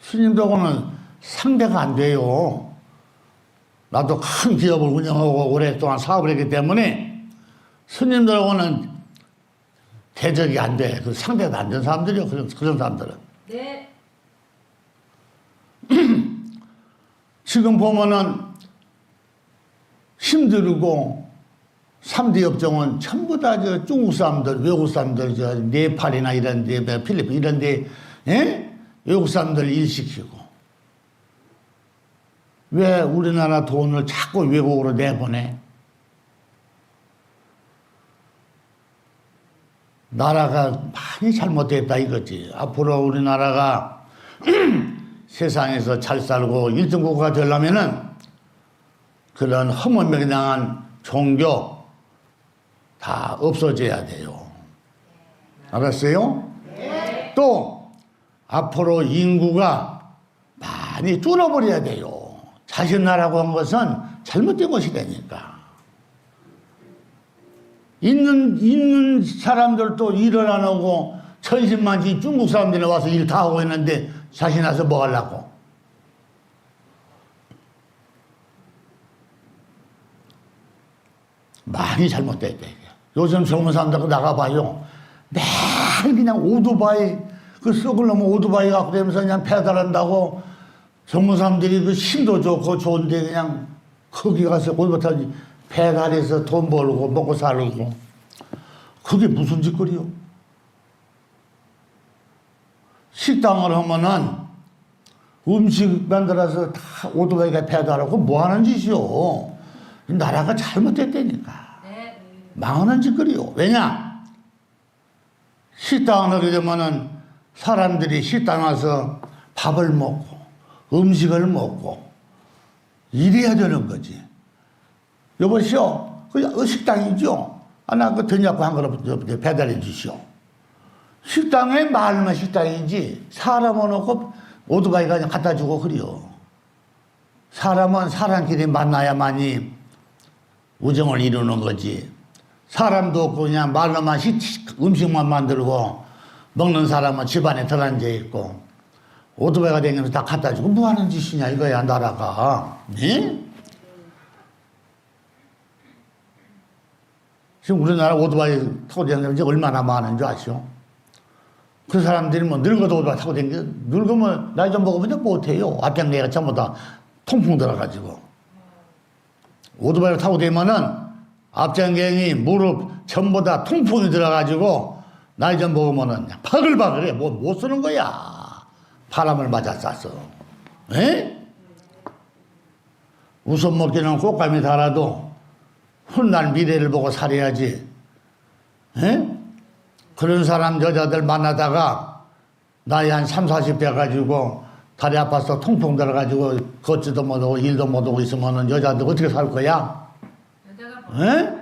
스님들하고는 상대가 안 돼요. 나도 큰 기업을 운영하고 오랫동안 사업을 했기 때문에 스님들하고는 대적이 안 돼. 그 상대가 안 된 사람들이요. 그런 사람들은. 네. 지금 보면은 힘들고 3대 업종은 전부 다 저 중국 사람들, 외국 사람들, 저 네팔이나 이런 데, 필리핀 이런 데, 외국 사람들 일시키고. 왜 우리나라 돈을 자꾸 외국으로 내보내? 나라가 많이 잘못됐다 이거지. 앞으로 우리나라가 세상에서 잘 살고 1등 국가가 되려면은 그런 허무맹랑한 종교 다 없어져야 돼요. 알았어요? 네. 또 앞으로 인구가 많이 줄어버려야 돼요. 자식 나라고 한 것은 잘못된 것이라니까. 있는 사람들도 일을 안 하고 천신만지 중국 사람들이 와서 일 다 하고 있는데 자신 나서 뭐 하려고. 많이 잘못됐다 이게. 요즘 젊은 사람들 나가봐요. 매일 그냥 오토바이 그 썩을 놈은 오토바이 갖고 다니면서 그냥 배달한다고. 젊은 사람들이 그 힘도 좋고 좋은데 그냥 거기 가서 거기부터 배달해서 돈 벌고 먹고 살고. 그게 무슨 짓거리요? 식당을 하면은 음식 만들어서 다 오토바이가 배달하고 뭐 하는 짓이요? 나라가 잘못됐다니까. 망하는 짓거리요. 왜냐? 식당을 하게 되면은 사람들이 식당 와서 밥을 먹고 음식을 먹고 이래야 되는 거지. 여보시오, 그 식당이죠? 나 그 돈 한 그릇 배달해 주시오. 식당에 말만 식당이지 사람은 없고 오토바이가 그냥 갖다 주고 그래요. 사람은 사람끼리 만나야만이 우정을 이루는 거지. 사람도 없고 그냥 말로만 음식만 만들고 먹는 사람은 집안에 들어앉아 있고 오토바이가 다니면서 다 갖다 주고 뭐 하는 짓이냐 이거야 나라가. 네? 지금 우리나라 오토바이 타고 다니는 게 얼마나 많은 줄 아시오? 그 사람들이 뭐 늙어도 오토바이 타고 다니는 게 늙으면 나이 좀 먹으면 못해요. 앞장내가 전부 다 통풍 들어가지고. 오토바이를 타고 다니면은 앞장경이 무릎 전부 다 통풍이 들어가지고 나이 좀 먹으면은 바글바글해. 못 쓰는 거야. 바람을 맞아 쌌어. 에? 웃음 먹기는 꽃감이 달아도 훗날 미래를 보고 살아야지. 에? 그런 사람 여자들 만나다가 나이 한 3, 40대 가지고 다리 아파서 통풍 들어가지고 걷지도 못하고 일도 못하고 있으면은 여자들 어떻게 살 거야? 에?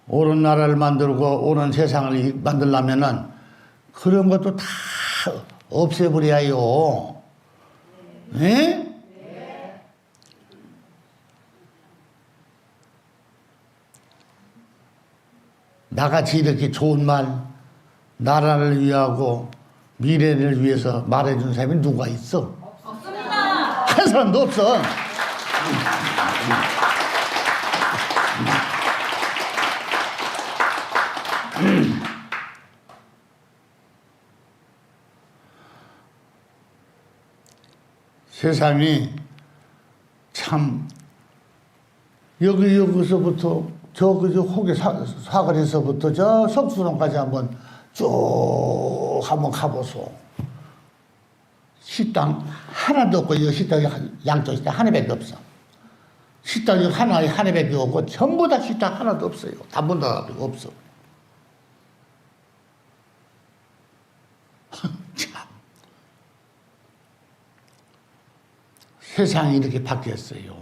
옳은 나라를 만들고 옳은 세상을 만들려면은 그런 것도 다 없애버려요. 에? 나같이 이렇게 좋은 말, 나라를 위하고 미래를 위해서 말해준 사람이 누가 있어? 없습니다. 한 사람도 없어. 세상이 참 여기서부터 저 혹의 사거리에서부터 저 석수동까지 한번 쭉 한번 가보소. 식당 하나도 없고 이 식당이 양쪽 식당 하나밖에 없어. 식당이 하나밖에 없고 전부 다 식당 하나도 없어요. 단번 다 없어. 참 세상이 이렇게 바뀌었어요.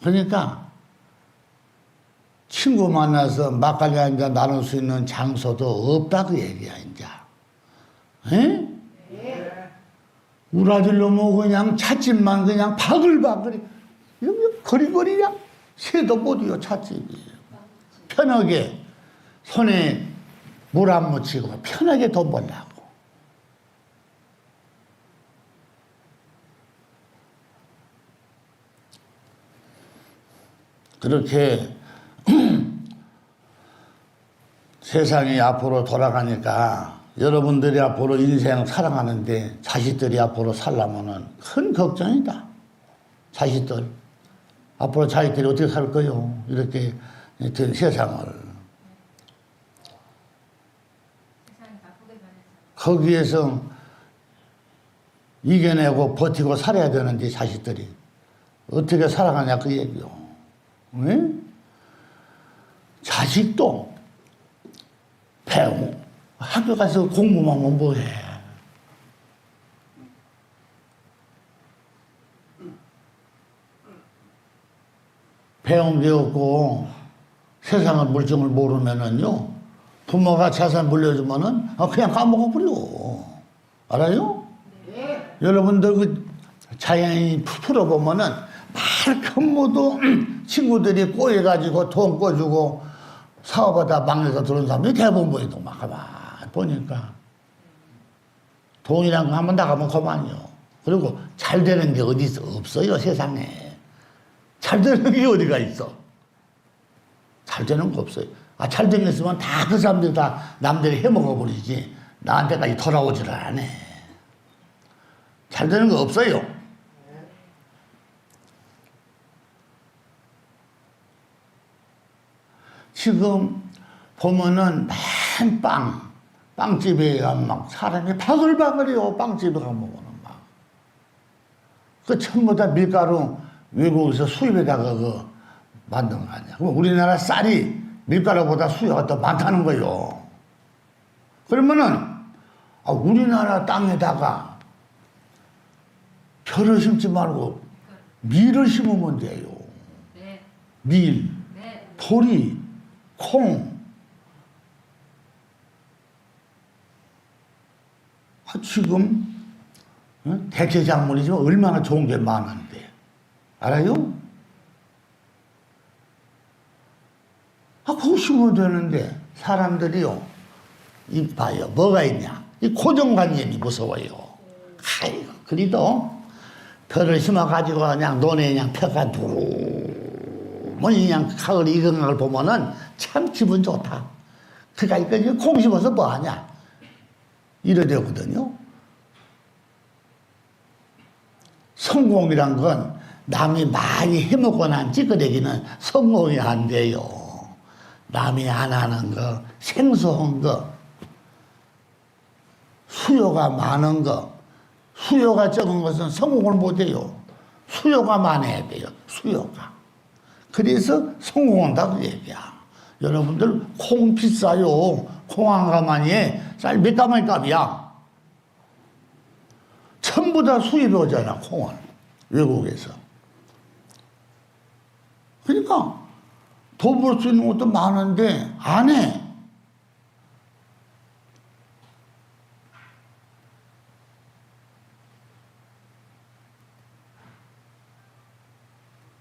그러니까 친구 만나서 막걸리 한잔 나눌 수 있는 장소도 없다 그 얘기야 이제. 에? 우리 아들로 뭐 그냥 찻집만 그냥 바글바글 여기 거리거리야 새도 못이요 찻집이. 편하게 손에 물 안 묻히고 편하게 돈 벌라고. 그렇게 세상이 앞으로 돌아가니까 여러분들이 앞으로 인생 살아가는데 자식들이 앞으로 살려면은 큰 걱정이다. 자식들. 앞으로 자식들이 어떻게 살 거요? 이렇게 된 세상을. 거기에서 이겨내고 버티고 살아야 되는데 자식들이 어떻게 살아가냐 그 얘기요. 왜? 자식도 배우 학교 가서 공부만 하면 뭐해? 배운 게 없고 세상의 물정을 모르면은요 부모가 재산 물려주면은 그냥 까먹어 버려. 알아요? 네. 여러분들 그 자연인 풀어보면은 말큰 모두 친구들이 꼬여가지고 돈 꿔주고 사업하다 망해서 들어온 사람들이 대부분 보이고 막 가만 보니까 돈이란 거 한번 나가면 그만이요. 그리고 잘 되는 게 어디 있어? 없어요, 세상에. 잘 되는 게 어디가 있어? 잘 되는 거 없어요. 아, 잘 되는 게 있으면 다 그 사람들이 다 남들이 해먹어버리지. 나한테까지 돌아오지를 않아. 잘 되는 거 없어요. 지금 보면은 맨 빵집에 가면 막 사람이 바글바글해요. 빵집에 가면 막. 그 전부 다 밀가루 외국에서 수입에다가 그 만든 거 아니야. 그럼 우리나라 쌀이 밀가루보다 수요가 더 많다는 거예요. 그러면은 우리나라 땅에다가 벼를 심지 말고 밀을 심으면 돼요. 밀, 보리, 콩. 지금 대체작물이지만 얼마나 좋은 게 많은데 알아요? 그거 심으면 되는데 사람들이요 봐요 뭐가 있냐 이 고정관념이 무서워요. 아이고 그래도 벼를 심어가지고 그냥 논에 그냥 펴가 두고 뭐 그냥 가을 익은 걸 보면은 참 기분 좋다. 그러니까 이거 콩 심어서 뭐 하냐 이래 되거든요. 성공이란 건 남이 많이 해먹고 난 찌끄레기는 성공이 안 돼요. 남이 안 하는 거, 생소한 거, 수요가 많은 거, 수요가 적은 것은 성공을 못 해요. 수요가 많아야 돼요. 수요가. 그래서 성공한다고 얘기야. 여러분들 콩 비싸요. 콩 한 가마니에 쌀 몇 가마니 값이야. 전부 다 수입이 오잖아, 콩을. 외국에서. 그러니까 돈 벌 수 있는 것도 많은데 안 해.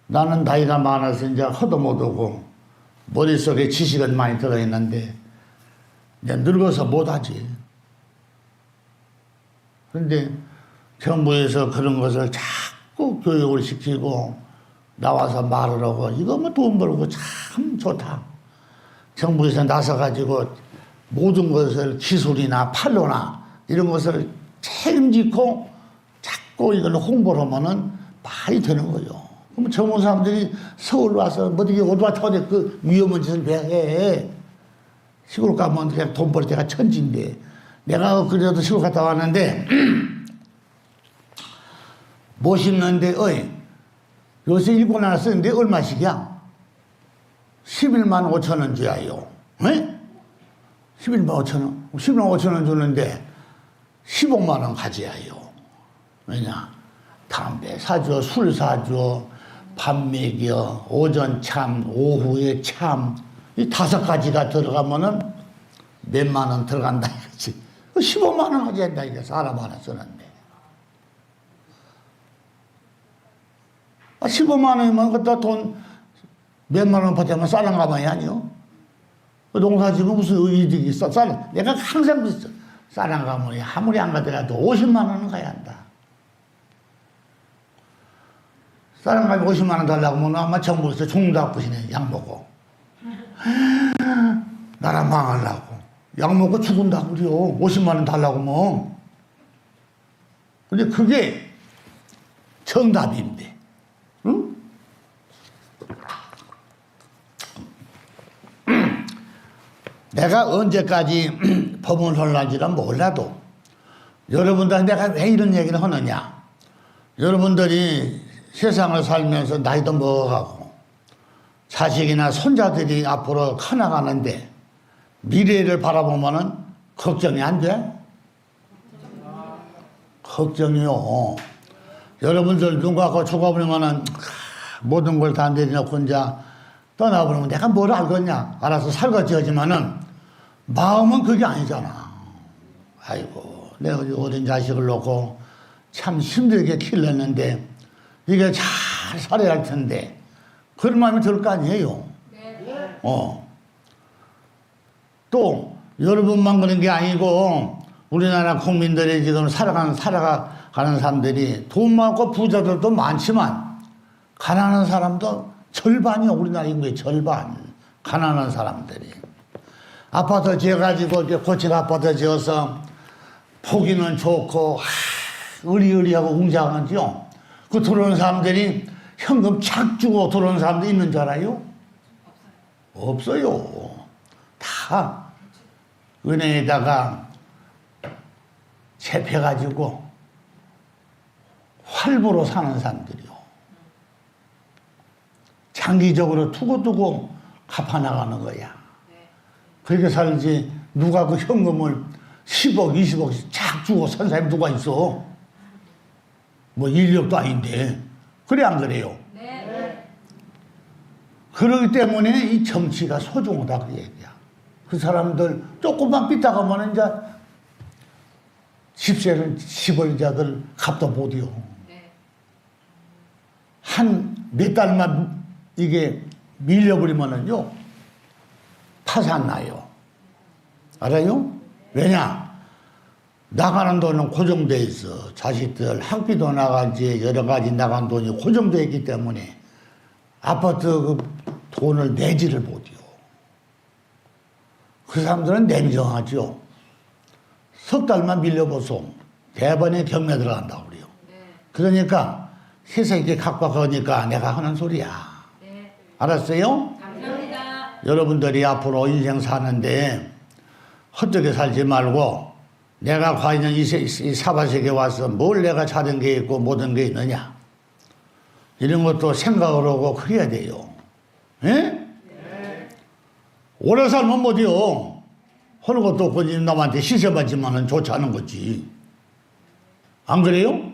나는 나이가 많아서 이제 허도 못 오고 머릿속에 지식은 많이 들어있는데 이제 늙어서 못하지. 그런데 정부에서 그런 것을 자꾸 교육을 시키고 나와서 말을 하고 이거면 돈 벌고 참 좋다. 정부에서 나서가지고 모든 것을 기술이나 판로나 이런 것을 책임지고 자꾸 이걸 홍보를 하면은 말이 되는 거요. 그럼 젊은 사람들이 서울 와서 뭐 어떻게 어디와 터대 그 위험한 짓을 왜 해? 시골 가면 그냥 돈 벌 때가 천지인데 내가 그래도 시골 갔다 왔는데 뭐 심는데 요새 일본 하나 쓰는데 얼마씩이야? 11만 5천 원 줘야요. 에? 11만 5천 원. 11만 5천 원 주는데 15만 원 가져야요. 왜냐? 담배 사줘, 술 사줘, 밥 먹여, 오전 참, 오후에 참. 이 5가지가 들어가면은 몇만 원 들어간다 이거지. 15만 원 가져야 된다 이게 사람 하나 쓰는데. 15만 원이면 그때 돈 몇만 원 받으면 쌀랑 가만히 아니요. 농사 지금 무슨 이득이 있어. 내가 항상 그랬어. 쌀랑 가만히 아무리 안 가더라도 50만 원은 가야 한다. 쌀랑 가면 50만 원 달라고 하면 아마 정부에서 죽는다고 그러시네. 약 먹고. 나라 망하려고. 약 먹고 죽은다고 그래요. 50만 원 달라고 하면. 근데 그게 정답인데. 응? 내가 언제까지 법을 할란지는 몰라도 여러분들 내가 왜 이런 얘기를 하느냐. 여러분들이 세상을 살면서 나이도 먹어가고 자식이나 손자들이 앞으로 커나가는데 미래를 바라보면은 걱정이 안 돼? 걱정이요. 여러분들 누가 죽어버리면은 모든 걸 다 내려놓고 이제 떠나버리면 내가 뭘 알겠냐. 알아서 살겠지 하지만은 마음은 그게 아니잖아. 아이고 내가 어린 자식을 놓고 참 힘들게 키웠는데 이게 잘 살아야 할 텐데 그런 마음이 들 거 아니에요. 또 여러분만 그런 게 아니고 우리나라 국민들이 지금 살아가는 사람들이 돈 많고 부자들도 많지만 가난한 사람도 절반이요. 우리나라 인구의 절반. 가난한 사람들이. 아파트 지어가지고 고층 아파트 지어서 보기는 좋고 의리의리하고 웅장하죠. 그 들어오는 사람들이 현금 착 주고 들어오는 사람도 있는 줄 알아요? 없어요. 다 은행에다가 채펴가지고 활보로 사는 사람들이요. 장기적으로 두고두고 갚아나가는 거야. 그렇게 살지 누가 그 현금을 10억, 20억씩 착 주고 산 사람이 누가 있어? 뭐 인력도 아닌데. 그래 안 그래요? 그러기 때문에 이 정치가 소중하다 그 얘기야. 그 사람들 조금만 삐딱하면 이제 집세자들 갚도 못해요. 한 몇 달만 이게 밀려버리면은요 파산 나요. 알아요? 왜냐? 나가는 돈은 고정돼 있어. 자식들 학비도 나가지 여러 가지 나간 돈이 고정돼 있기 때문에 아파트 그 돈을 내지를 못해요. 그 사람들은 냉정하죠. 석 달만 밀려보소. 대번에 경매 들어간다고 그래요. 그러니까 세상에 이렇게 각박하니까 내가 하는 소리야. 알았어요? 감사합니다. 여러분들이 앞으로 인생 사는데 헛되게 살지 말고 내가 과연 이 사바세계에 와서 뭘 내가 찾은 게 있고 못한 게 있느냐. 이런 것도 생각을 하고 그래야 돼요. 예? 오래 살면 뭐지요? 하는 것도 없고 남한테 시세받지만은 좋지 않은 거지. 안 그래요?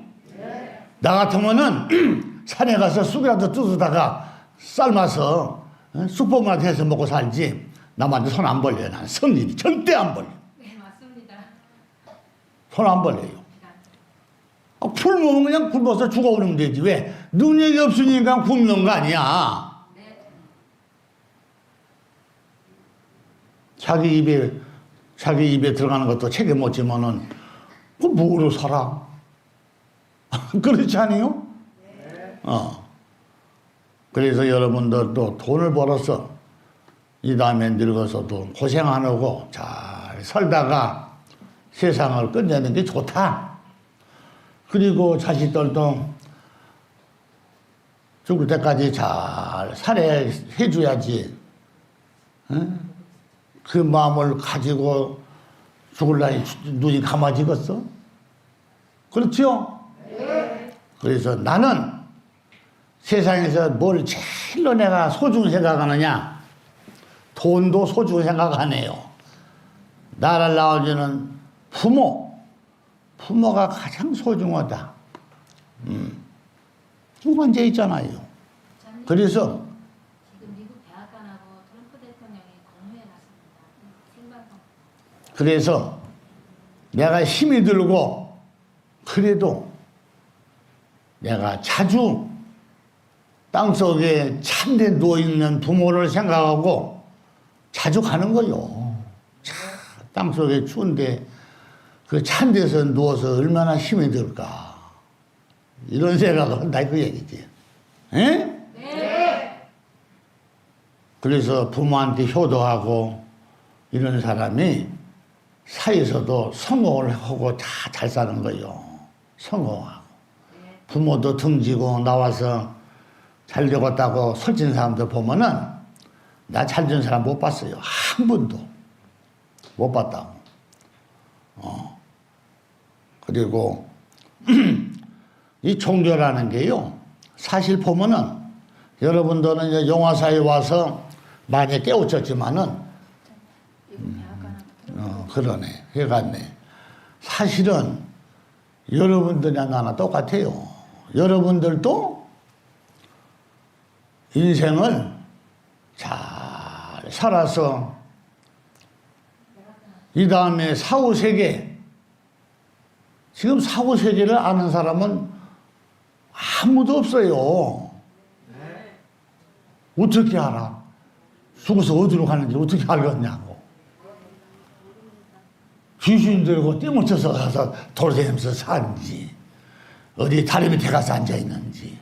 나 같으면은 산에 가서 쑥이라도 뜯어다가 삶아서 쑥볶음이라도 해서 먹고 살지 남한테 손 안 벌려요. 난 성질이 절대 안 벌려. 네, 맞습니다. 손 안 벌려요. 굶으면 그냥 굶어서 죽어버리면 되지. 왜? 능력이 없으니까 굶는 거 아니야. 자기 입에 들어가는 것도 책임 못 지면은 그 뭐로 살아? 그렇지 않아요? 그래서 여러분들도 돈을 벌어서 이 다음에 늙어서도 고생 안 하고 잘 살다가 세상을 끝내는 게 좋다. 그리고 자식들도 죽을 때까지 잘 살아야 해줘야지. 그 마음을 가지고 죽을 날이 눈이 감아지겠어? 그렇죠? 그래서 나는 세상에서 뭘 제일로 내가 소중히 생각하느냐? 돈도 소중히 생각 안 해요. 나를 낳아주는 부모가 가장 소중하다. 쭉 앉아 있잖아요. 그래서 지금 미국 대학관하고 트럼프 대통령이 공모해놨습니다. 생방송. 그래서 내가 힘이 들고 그래도 내가 자주 땅속에 찬데 누워있는 부모를 생각하고 자주 가는 거요. 땅속에 추운데 그 찬 데서 누워서 얼마나 힘이 들까. 이런 생각을 한다 그 얘기지. 에? 네. 그래서 부모한테 효도하고 이런 사람이 사회에서도 성공을 하고 다 잘 사는 거요. 성공하고. 부모도 등지고 나와서 잘 되었다고 설진 사람들 보면은 나 잘 된 사람 못 봤어요. 한 번도 못 봤다고. 그리고 이 종교라는 게요. 사실 보면은 여러분들은 이제 용화사에 와서 많이 깨우쳤지만은 미국 대학관하고 그러네. 해갔네. 사실은 여러분들이나 나나 똑같아요. 여러분들도 인생을 잘 살아서 이 다음에 사후세계 지금 사후 세계를 아는 사람은 아무도 없어요. 어떻게 알아? 죽어서 어디로 가는지 어떻게 알겠냐고. 귀신 들고 띠묻혀서 가서 돌아다니면서 사는지, 어디 다리 밑에 가서 앉아있는지,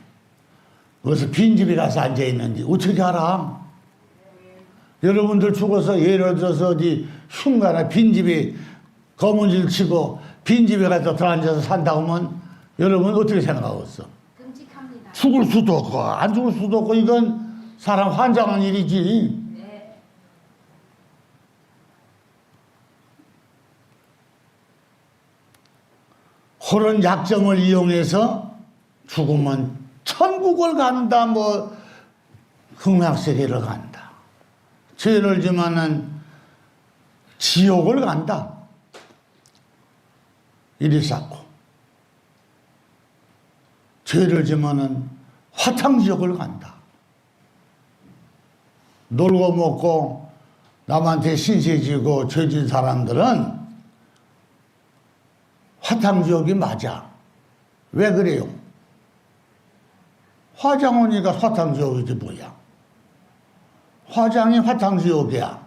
어디서 빈집에 가서 앉아있는지 어떻게 알아? 여러분들 죽어서 예를 들어서 어디 흉가나 빈집에 거문질 치고 빈집에 가서 들어앉아서 산다고 하면 여러분 어떻게 생각하겠어? 끔찍합니다. 죽을 수도 없고 안 죽을 수도 없고 이건 사람 환장한 일이지. 네. 그런 약점을 이용해서 죽으면 천국을 간다, 뭐 극락세계를 간다. 죄를 지면은 지옥을 간다. 이리 쌓고 죄를 지면은 화탕지옥을 간다. 놀고 먹고 남한테 신세지고 죄진 사람들은 화탕지옥이 맞아. 왜 그래요? 화장원이가 화탕지옥이지 뭐야. 화장이 화탕지옥이야.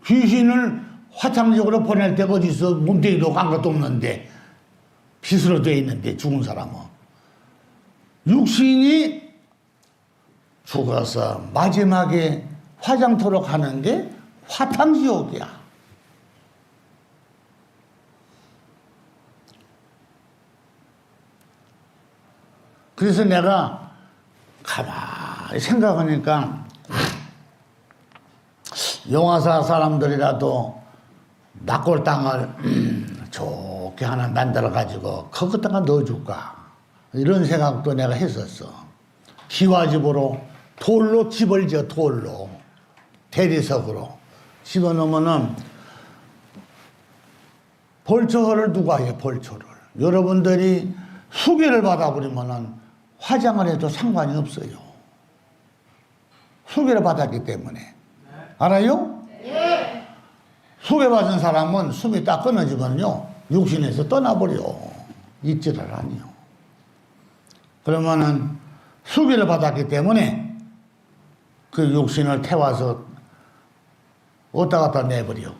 귀신을 화탕지옥으로 보낼 데가 어디 있어. 몸뚱이도 간 것도 없는데, 빚으로 돼 있는데 죽은 사람은. 육신이 죽어서 마지막에 화장터로 가는 게 화탕지옥이야. 그래서 내가 가만히 생각하니까 용화사 사람들이라도 납골 땅을 좋게 하나 만들어 가지고 거기다가 넣어줄까 이런 생각도 내가 했었어. 기와집으로 돌로 집을 지어. 돌로 대리석으로 집어넣으면은 벌초를 누가 해? 벌초를 여러분들이 수계를 받아버리면은 화장을 해도 상관이 없어요. 수계를 받았기 때문에. 알아요? 네. 수계받은 사람은 숨이 딱 끊어지면요 육신에서 떠나버려. 있지를 아니요. 그러면은 수계를 받았기 때문에 그 육신을 태워서 어디다 갖다 내버려.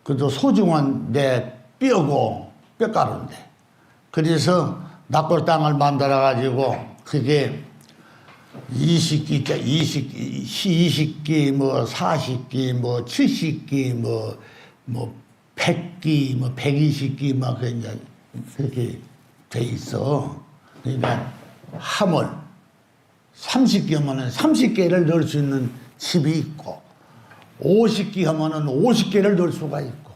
그래도 소중한 내 뼈고 뼈가루인데. 그래서 납골 땅을 만들어 가지고 그게 20기, 20기, 뭐 40기, 뭐 70기, 뭐 100기, 뭐 120기, 막 그렇게 돼 있어. 그러니까 함을 30기 하면은 30개를 넣을 수 있는 집이 있고, 50기 하면은 50개를 넣을 수가 있고,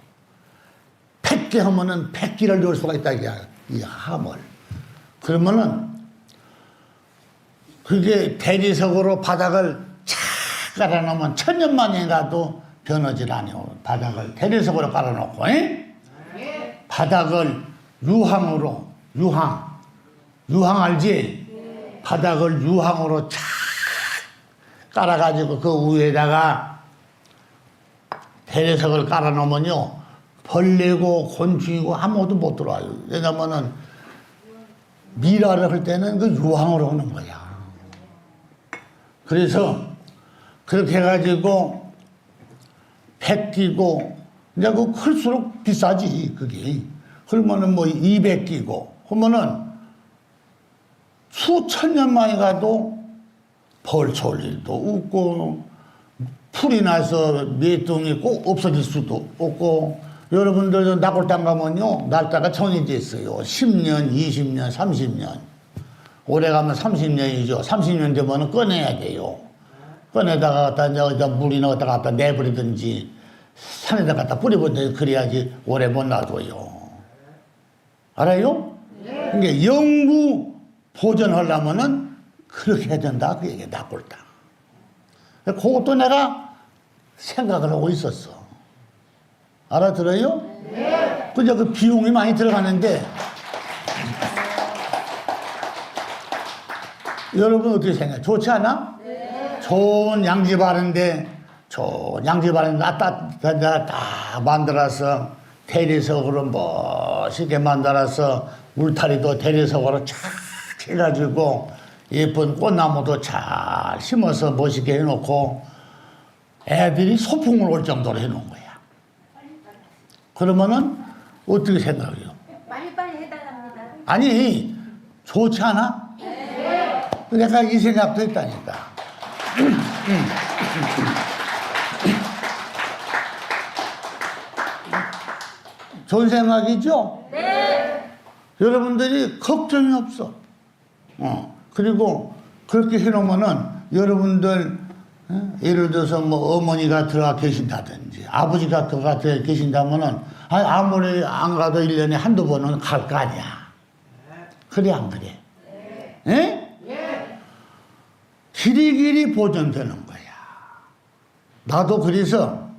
100개 하면은 100기를 넣을 수가 있다, 이 함을. 그러면은 그게 대리석으로 바닥을 착 깔아놓으면 천년만에 가도 변하질 않아요. 바닥을 대리석으로 깔아놓고, 바닥을 유황으로, 유황 알지? 바닥을 유황으로 착 깔아가지고 그 위에다가 대리석을 깔아놓으면요 벌레고 곤충이고 아무것도 못 들어와요. 왜냐면은 미라를 할 때는 그 유황으로 하는 거야. 그래서 그렇게 해가지고 백기고 이제 그 클수록 비싸지 그게. 그러면은 뭐 200기고 그러면은 수천 년 만에 가도 벌초올 일도 없고 풀이 나서 메뚜기 꼭 없어질 수도 없고. 여러분들 납골 땅 가면요 날짜가 정해져 있어요. 10년, 20년, 30년. 오래 가면 30년이죠. 30년 되면 꺼내야 돼요. 꺼내다가 갖다 물이나 갖다 내버리든지 산에다 갖다 뿌려버리든지 그래야지 오래 못 놔둬요. 알아요? 네. 그러니까 영구 보존하려면은 그렇게 해야 된다. 그 얘기야, 납골 땅. 그것도 내가 생각을 하고 있었어. 알아들어요? 네. 그저 그 비용이 많이 들어가는데 여러분 어떻게 생각해요? 좋지 않아? 네. 좋은 양지 바른데 딱 만들어서 대리석으로 멋있게 만들어서 울타리도 대리석으로 쫙 해가지고 예쁜 꽃나무도 잘 심어서 멋있게 해놓고 애들이 소풍을 올 정도로 해놓은 거야. 그러면은 어떻게 생각해요? 빨리빨리 해달랍니다. 아니 좋지 않아? 내가 이 생각도 했다니까. 좋은 생각이죠? 네. 여러분들이 걱정이 없어. 그리고 그렇게 해놓으면은 여러분들 예를 들어서 뭐 어머니가 들어가 계신다든지 아버지가 들어가 계신다면은 아무리 안 가도 1년에 한두 번은 갈 거 아니야. 그래 안 그래? 예? 길이길이 보존되는 거야. 나도 그래서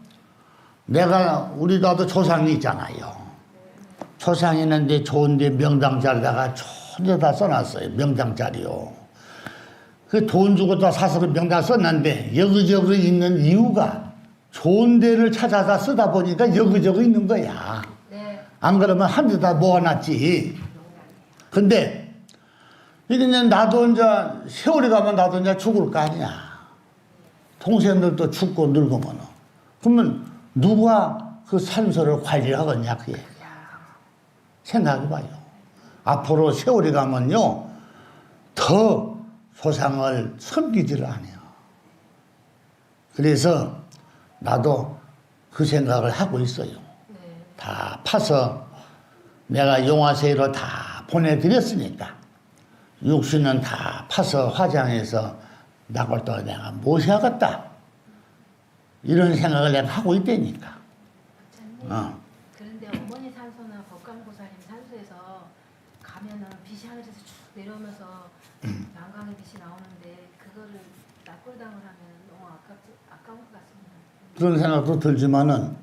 나도 조상이 있잖아요. 조상 있는데 좋은데 명당 자리다가 좋은 데다 써놨어요. 명당 자리요. 그 돈 주고 다 사서 그 명당 썼는데 여기저기 있는 이유가 좋은 데를 찾아서 쓰다 보니까 여기저기 있는 거야. 네. 안 그러면 한 데다 모아놨지. 근데 이게 이제 나도 이제 세월이 가면 나도 이제 죽을 거 아니야. 동생들도 죽고 늙으면. 그러면 누가 그 산소를 관리하겠냐 그 얘기야. 생각해봐요. 앞으로 세월이 가면요 더 조상을 섬기지를 않아요. 그래서 나도 그 생각을 하고 있어요. 다 파서 내가 용화세로 다 보내드렸으니까 육수는 다 파서 화장해서 나걸 또 내가 모셔야겠다. 이런 생각을 내가 하고 있다니까. 그런데 어머니 산소나 법강고사님 산소에서 가면은 빛이 하늘에서 쭉 내려오면서 난강의 빛이 나오는데 그거를 낙골당을 하면 너무 아까운 것 같습니다. 그런 생각도 들지만은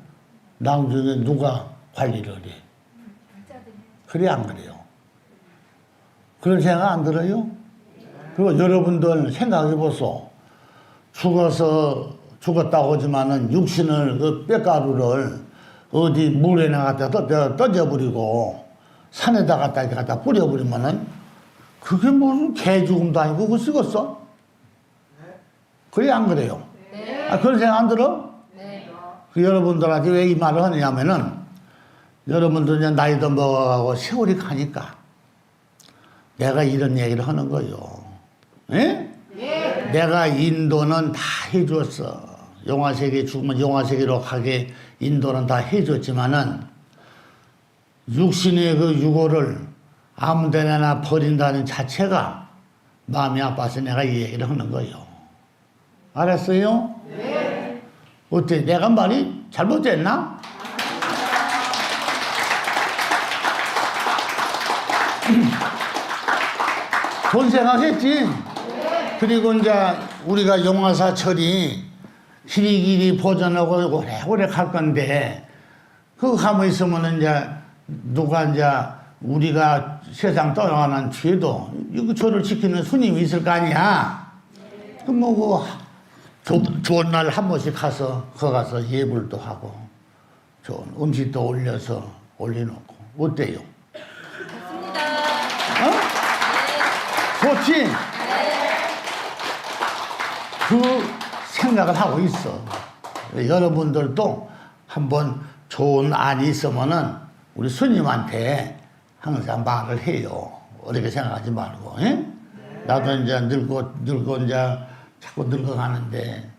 나중에 누가 관리를 해? 불자들이. 그래 안 그래요? 그런 생각 안 들어요? 그리고 여러분들 생각해 보소. 죽었다고 하지만은 육신을 그 뼈가루를 어디 물에 나갔다 던져버리고 산에다 갖다 뿌려버리면은 그게 무슨 개 죽음도 아니고 그거 쓰겠어? 그래 안 그래요? 그런 생각 안 들어? 네. 그 여러분들한테 왜 이 말을 하느냐면은 여러분들 이제 나이도 먹어가고 세월이 가니까 내가 이런 얘기를 하는 거요. 예? 내가 인도는 다 해줬어. 용화세계 죽으면 용화세계로 가게 인도는 다 해줬지만은 육신의 그 유고를 아무 데나 버린다는 자체가 마음이 아파서 내가 이 얘기를 하는 거요. 알았어요? 네. 어때? 내가 말이 잘못됐나? 돈 생각했지? 그리고 이제 우리가 용화사철이 길이길이 보존하고 오래오래 갈 건데 그거 가만히 있으면 이제 누가 이제 우리가 세상 떠나가는 뒤에도 이거 저를 지키는 스님이 있을 거 아니야. 그럼 뭐 좋은 날 한 번씩 가서 거 가서 예불도 하고 좋은 음식도 올려놓고 어때요? 좋습니다. 좋지? 그 생각을 하고 있어. 여러분들도 한번 좋은 안이 있으면은 우리 스님한테 항상 말을 해요. 어렵게 생각하지 말고. 예? 나도 이제 늙고 이제 자꾸 늙어가는데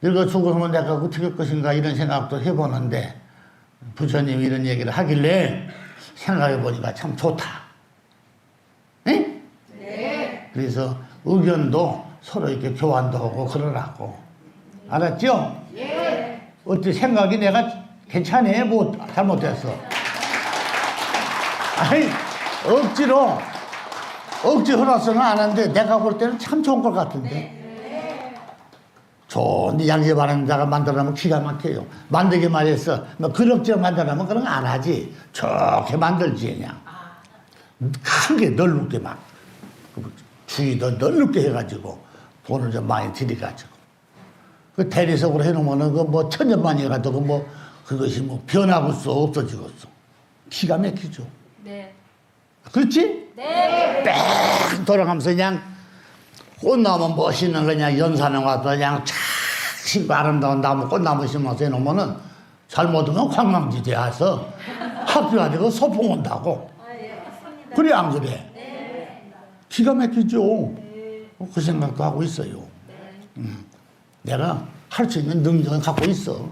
늙어 죽으면 내가 어떻게 할 것인가 이런 생각도 해보는데 부처님이 이런 얘기를 하길래 생각해보니까 참 좋다. 예? 네. 그래서 의견도 서로 이렇게 교환도 하고 그러라고. 알았죠? 예. 어때 생각이 내가 괜찮아? 뭐 잘못됐어? 아니 억지 흘러서는 안 하는데 내가 볼 때는 참 좋은 것 같은데. 좋은데 양재바라는 자가 만들어놓으면 기가 막혀요. 만들게 말했어. 뭐 그럭저럭 만들어놓으면 그런 거 안 하지. 좋게 만들지 그냥. 크게 넓게 막 주위도 넓게 해가지고 돈을 좀 많이 들여가지고 그 대리석으로 해놓으면은 그 뭐 천년만이 가도 뭐 그것이 뭐 변하고서 없어지겠어. 기가 막히죠. 네. 그렇지? 네. 뺑 돌아가면서 그냥 꽃나무 멋있는 그냥 연산에 가서 그냥 착 심고 아름다운 나무 꽃나무 심어서 해놓으면은 잘못하면 관광지대에 와서 학교가지고 소풍 온다고. 그래 안 그래? 기가 막히죠. 그 생각도 하고 있어요. 내가 할 수 있는 능력을 갖고 있어.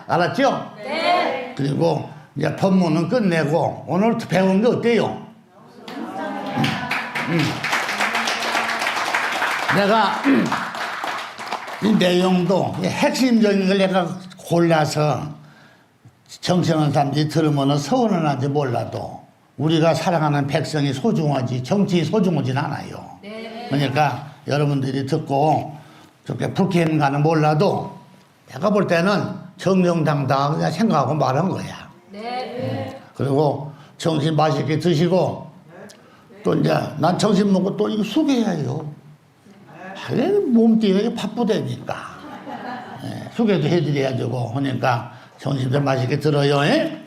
알았죠? 네. 그리고 이제 법문은 끝내고 오늘 배운 게 어때요? 내가 이 내용도 핵심적인 걸 내가 골라서 정치하는 사람들이 들으면 서운은 한지 몰라도 우리가 사랑하는 백성이 소중하지 정치 소중하진 않아요. 네. 그러니까 여러분들이 듣고 저렇게 불쾌한가는 몰라도 내가 볼 때는 정정당당하게 그냥 생각하고 말한 거야. 네. 그리고 점심 맛있게 드시고 또 이제 난 점심 먹고 또 이거 수고해야요. 몸뚱이가 바쁘다니까. 수고도 해드려야 되고 하니까 점심도 맛있게 들어요. 네.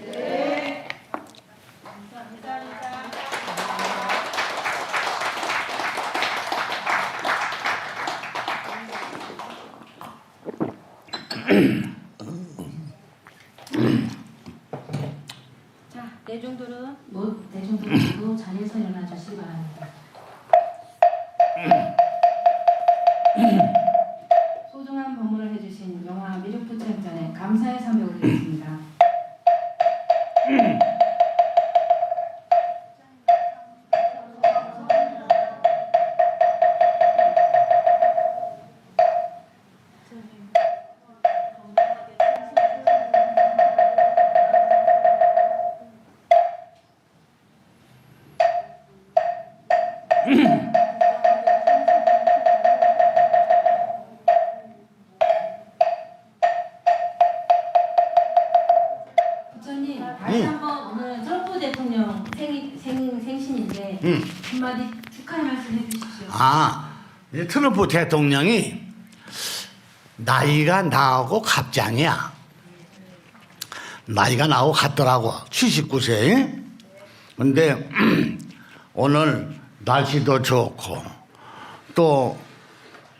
자, 대중들은 대중들 모두 자리에서 일어나 주시기 바랍니다. 소중한 법문을 해주신 영화 미륵부처전에 감사의 삼벽을 드리겠습니다. 부처님 다시 한번 오늘 트럼프 대통령 생신인데 한마디 축하의 말씀 해주십시오. 이제 트럼프 대통령이 나이가 나하고 갑장이야. 나이가 나하고 같더라고. 79세. 근데 오늘 날씨도 좋고 또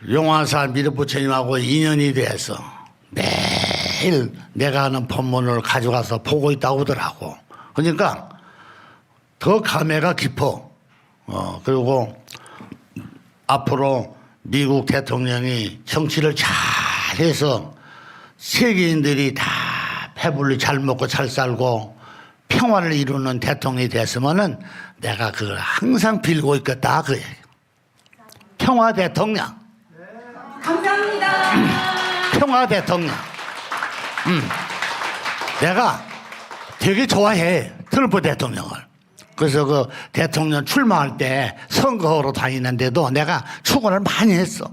용화사 미륵부처님하고 인연이 돼서 매일 내가 하는 법문을 가져가서 보고 있다고 하더라고. 그러니까 더 감회가 깊어. 그리고 앞으로 미국 대통령이 정치를 잘해서 세계인들이 다 배불리 잘 먹고 잘 살고 평화를 이루는 대통령이 됐으면은 내가 그걸 항상 빌고 있겠다 그 얘기예요. 평화 대통령. 감사합니다. 평화 대통령. 내가 되게 좋아해 트럼프 대통령을. 그래서 그 대통령 출마할 때 선거하러 다니는데도 내가 축원을 많이 했어.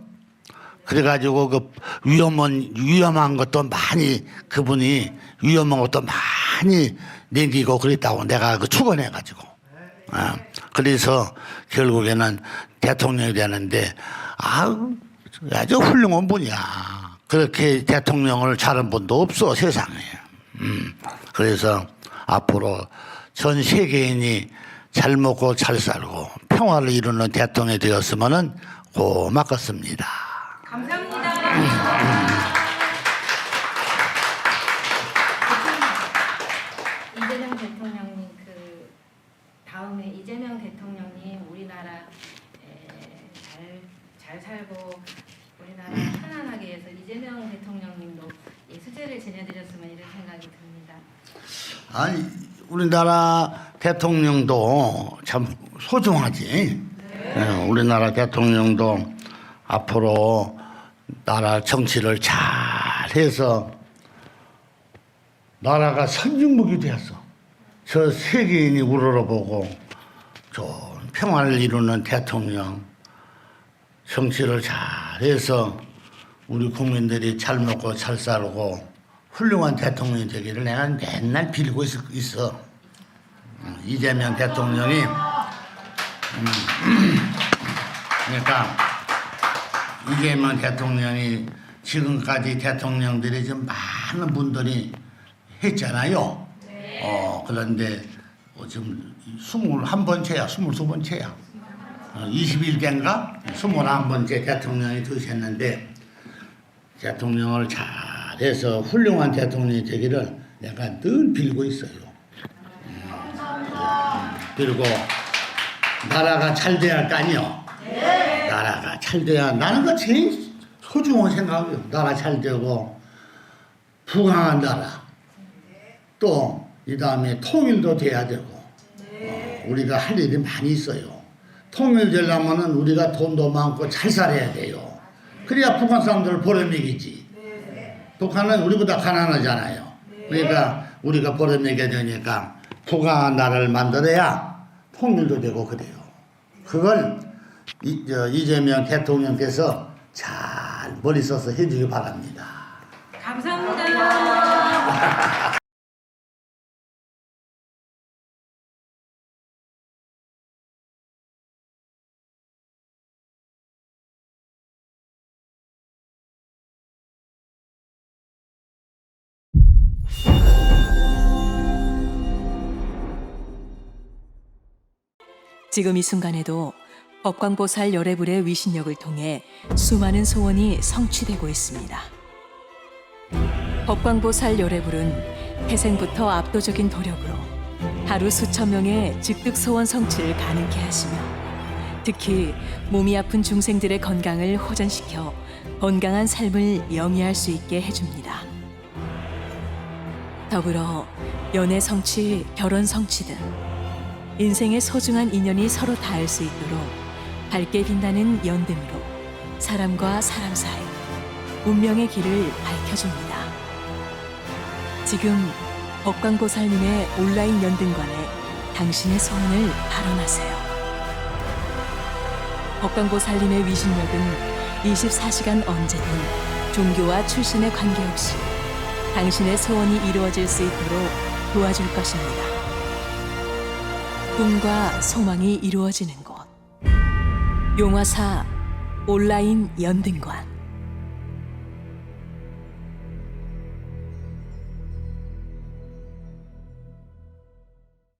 그래가지고 그 위험한 것도 많이 그분이 위험한 것도 많이 남기고 그랬다고 내가 그 축원해가지고. 그래서 결국에는 대통령이 되는데 아주 훌륭한 분이야. 그렇게 대통령을 잘한 분도 없어 세상에. 그래서 앞으로 전 세계인이 잘 먹고 잘 살고 평화를 이루는 대통령이 되었으면 고맙겠습니다. 감사합니다. 이재명 대통령님 다음에 이재명 대통령님 우리나라 잘 살고 우리나라 편안하게 해서 이재명 대통령님도 수제를 지내드렸으면 이런 생각이 듭니다. 아니 우리나라 대통령도 참 소중하지. 우리나라 대통령도 앞으로 나라 정치를 잘해서 나라가 선진국이 되었어. 저 세계인이 우러러보고 좋은 평화를 이루는 대통령, 정치를 잘해서 우리 국민들이 잘 먹고 잘 살고 훌륭한 대통령이 되기를 내가 맨날 빌고 있어. 이재명 대통령이 그러니까 이재명 대통령이 지금까지 대통령들이 좀 많은 분들이 했잖아요. 그런데 지금 21번째야, 22번째야. 21개인가? 21번째 대통령이 되셨는데 대통령을 잘해서 훌륭한 대통령이 되기를 내가 늘 빌고 있어요. 그리고 나라가 잘 돼야 할 거 아니요? 나라가 잘 돼야 나는 그 제일 소중한 생각이에요. 나라 잘 되고 부강한 나라 또 이 다음에 통일도 돼야 되고 우리가 할 일이 많이 있어요. 통일되려면은 우리가 돈도 많고 잘 살아야 돼요. 그래야 북한 사람들을 보려먹이지. 북한은 우리보다 가난하잖아요. 그러니까 우리가 보려먹여야 되니까 부강한 나라를 만들어야 통일도 되고 그래요. 그걸 이재명 대통령께서 잘 머리 써서 해주기 바랍니다. 감사합니다. 지금 이 순간에도 법광보살 열애불의 위신력을 통해 수많은 소원이 성취되고 있습니다. 법광보살 열애불은 태생부터 압도적인 도력으로 하루 수천 명의 즉득 소원 성취를 가능케 하시며 특히 몸이 아픈 중생들의 건강을 호전시켜 건강한 삶을 영위할 수 있게 해줍니다. 더불어 연애 성취, 결혼 성취 등 인생의 소중한 인연이 서로 닿을 수 있도록 밝게 빛나는 연등으로 사람과 사람 사이 운명의 길을 밝혀줍니다. 지금 법광보살님의 온라인 연등관에 당신의 소원을 발언하세요. 법광보살님의 위신력은 24시간 언제든 종교와 출신에 관계없이 당신의 소원이 이루어질 수 있도록 도와줄 것입니다. 꿈과 소망이 이루어지는 곳 용화사 온라인 연등관.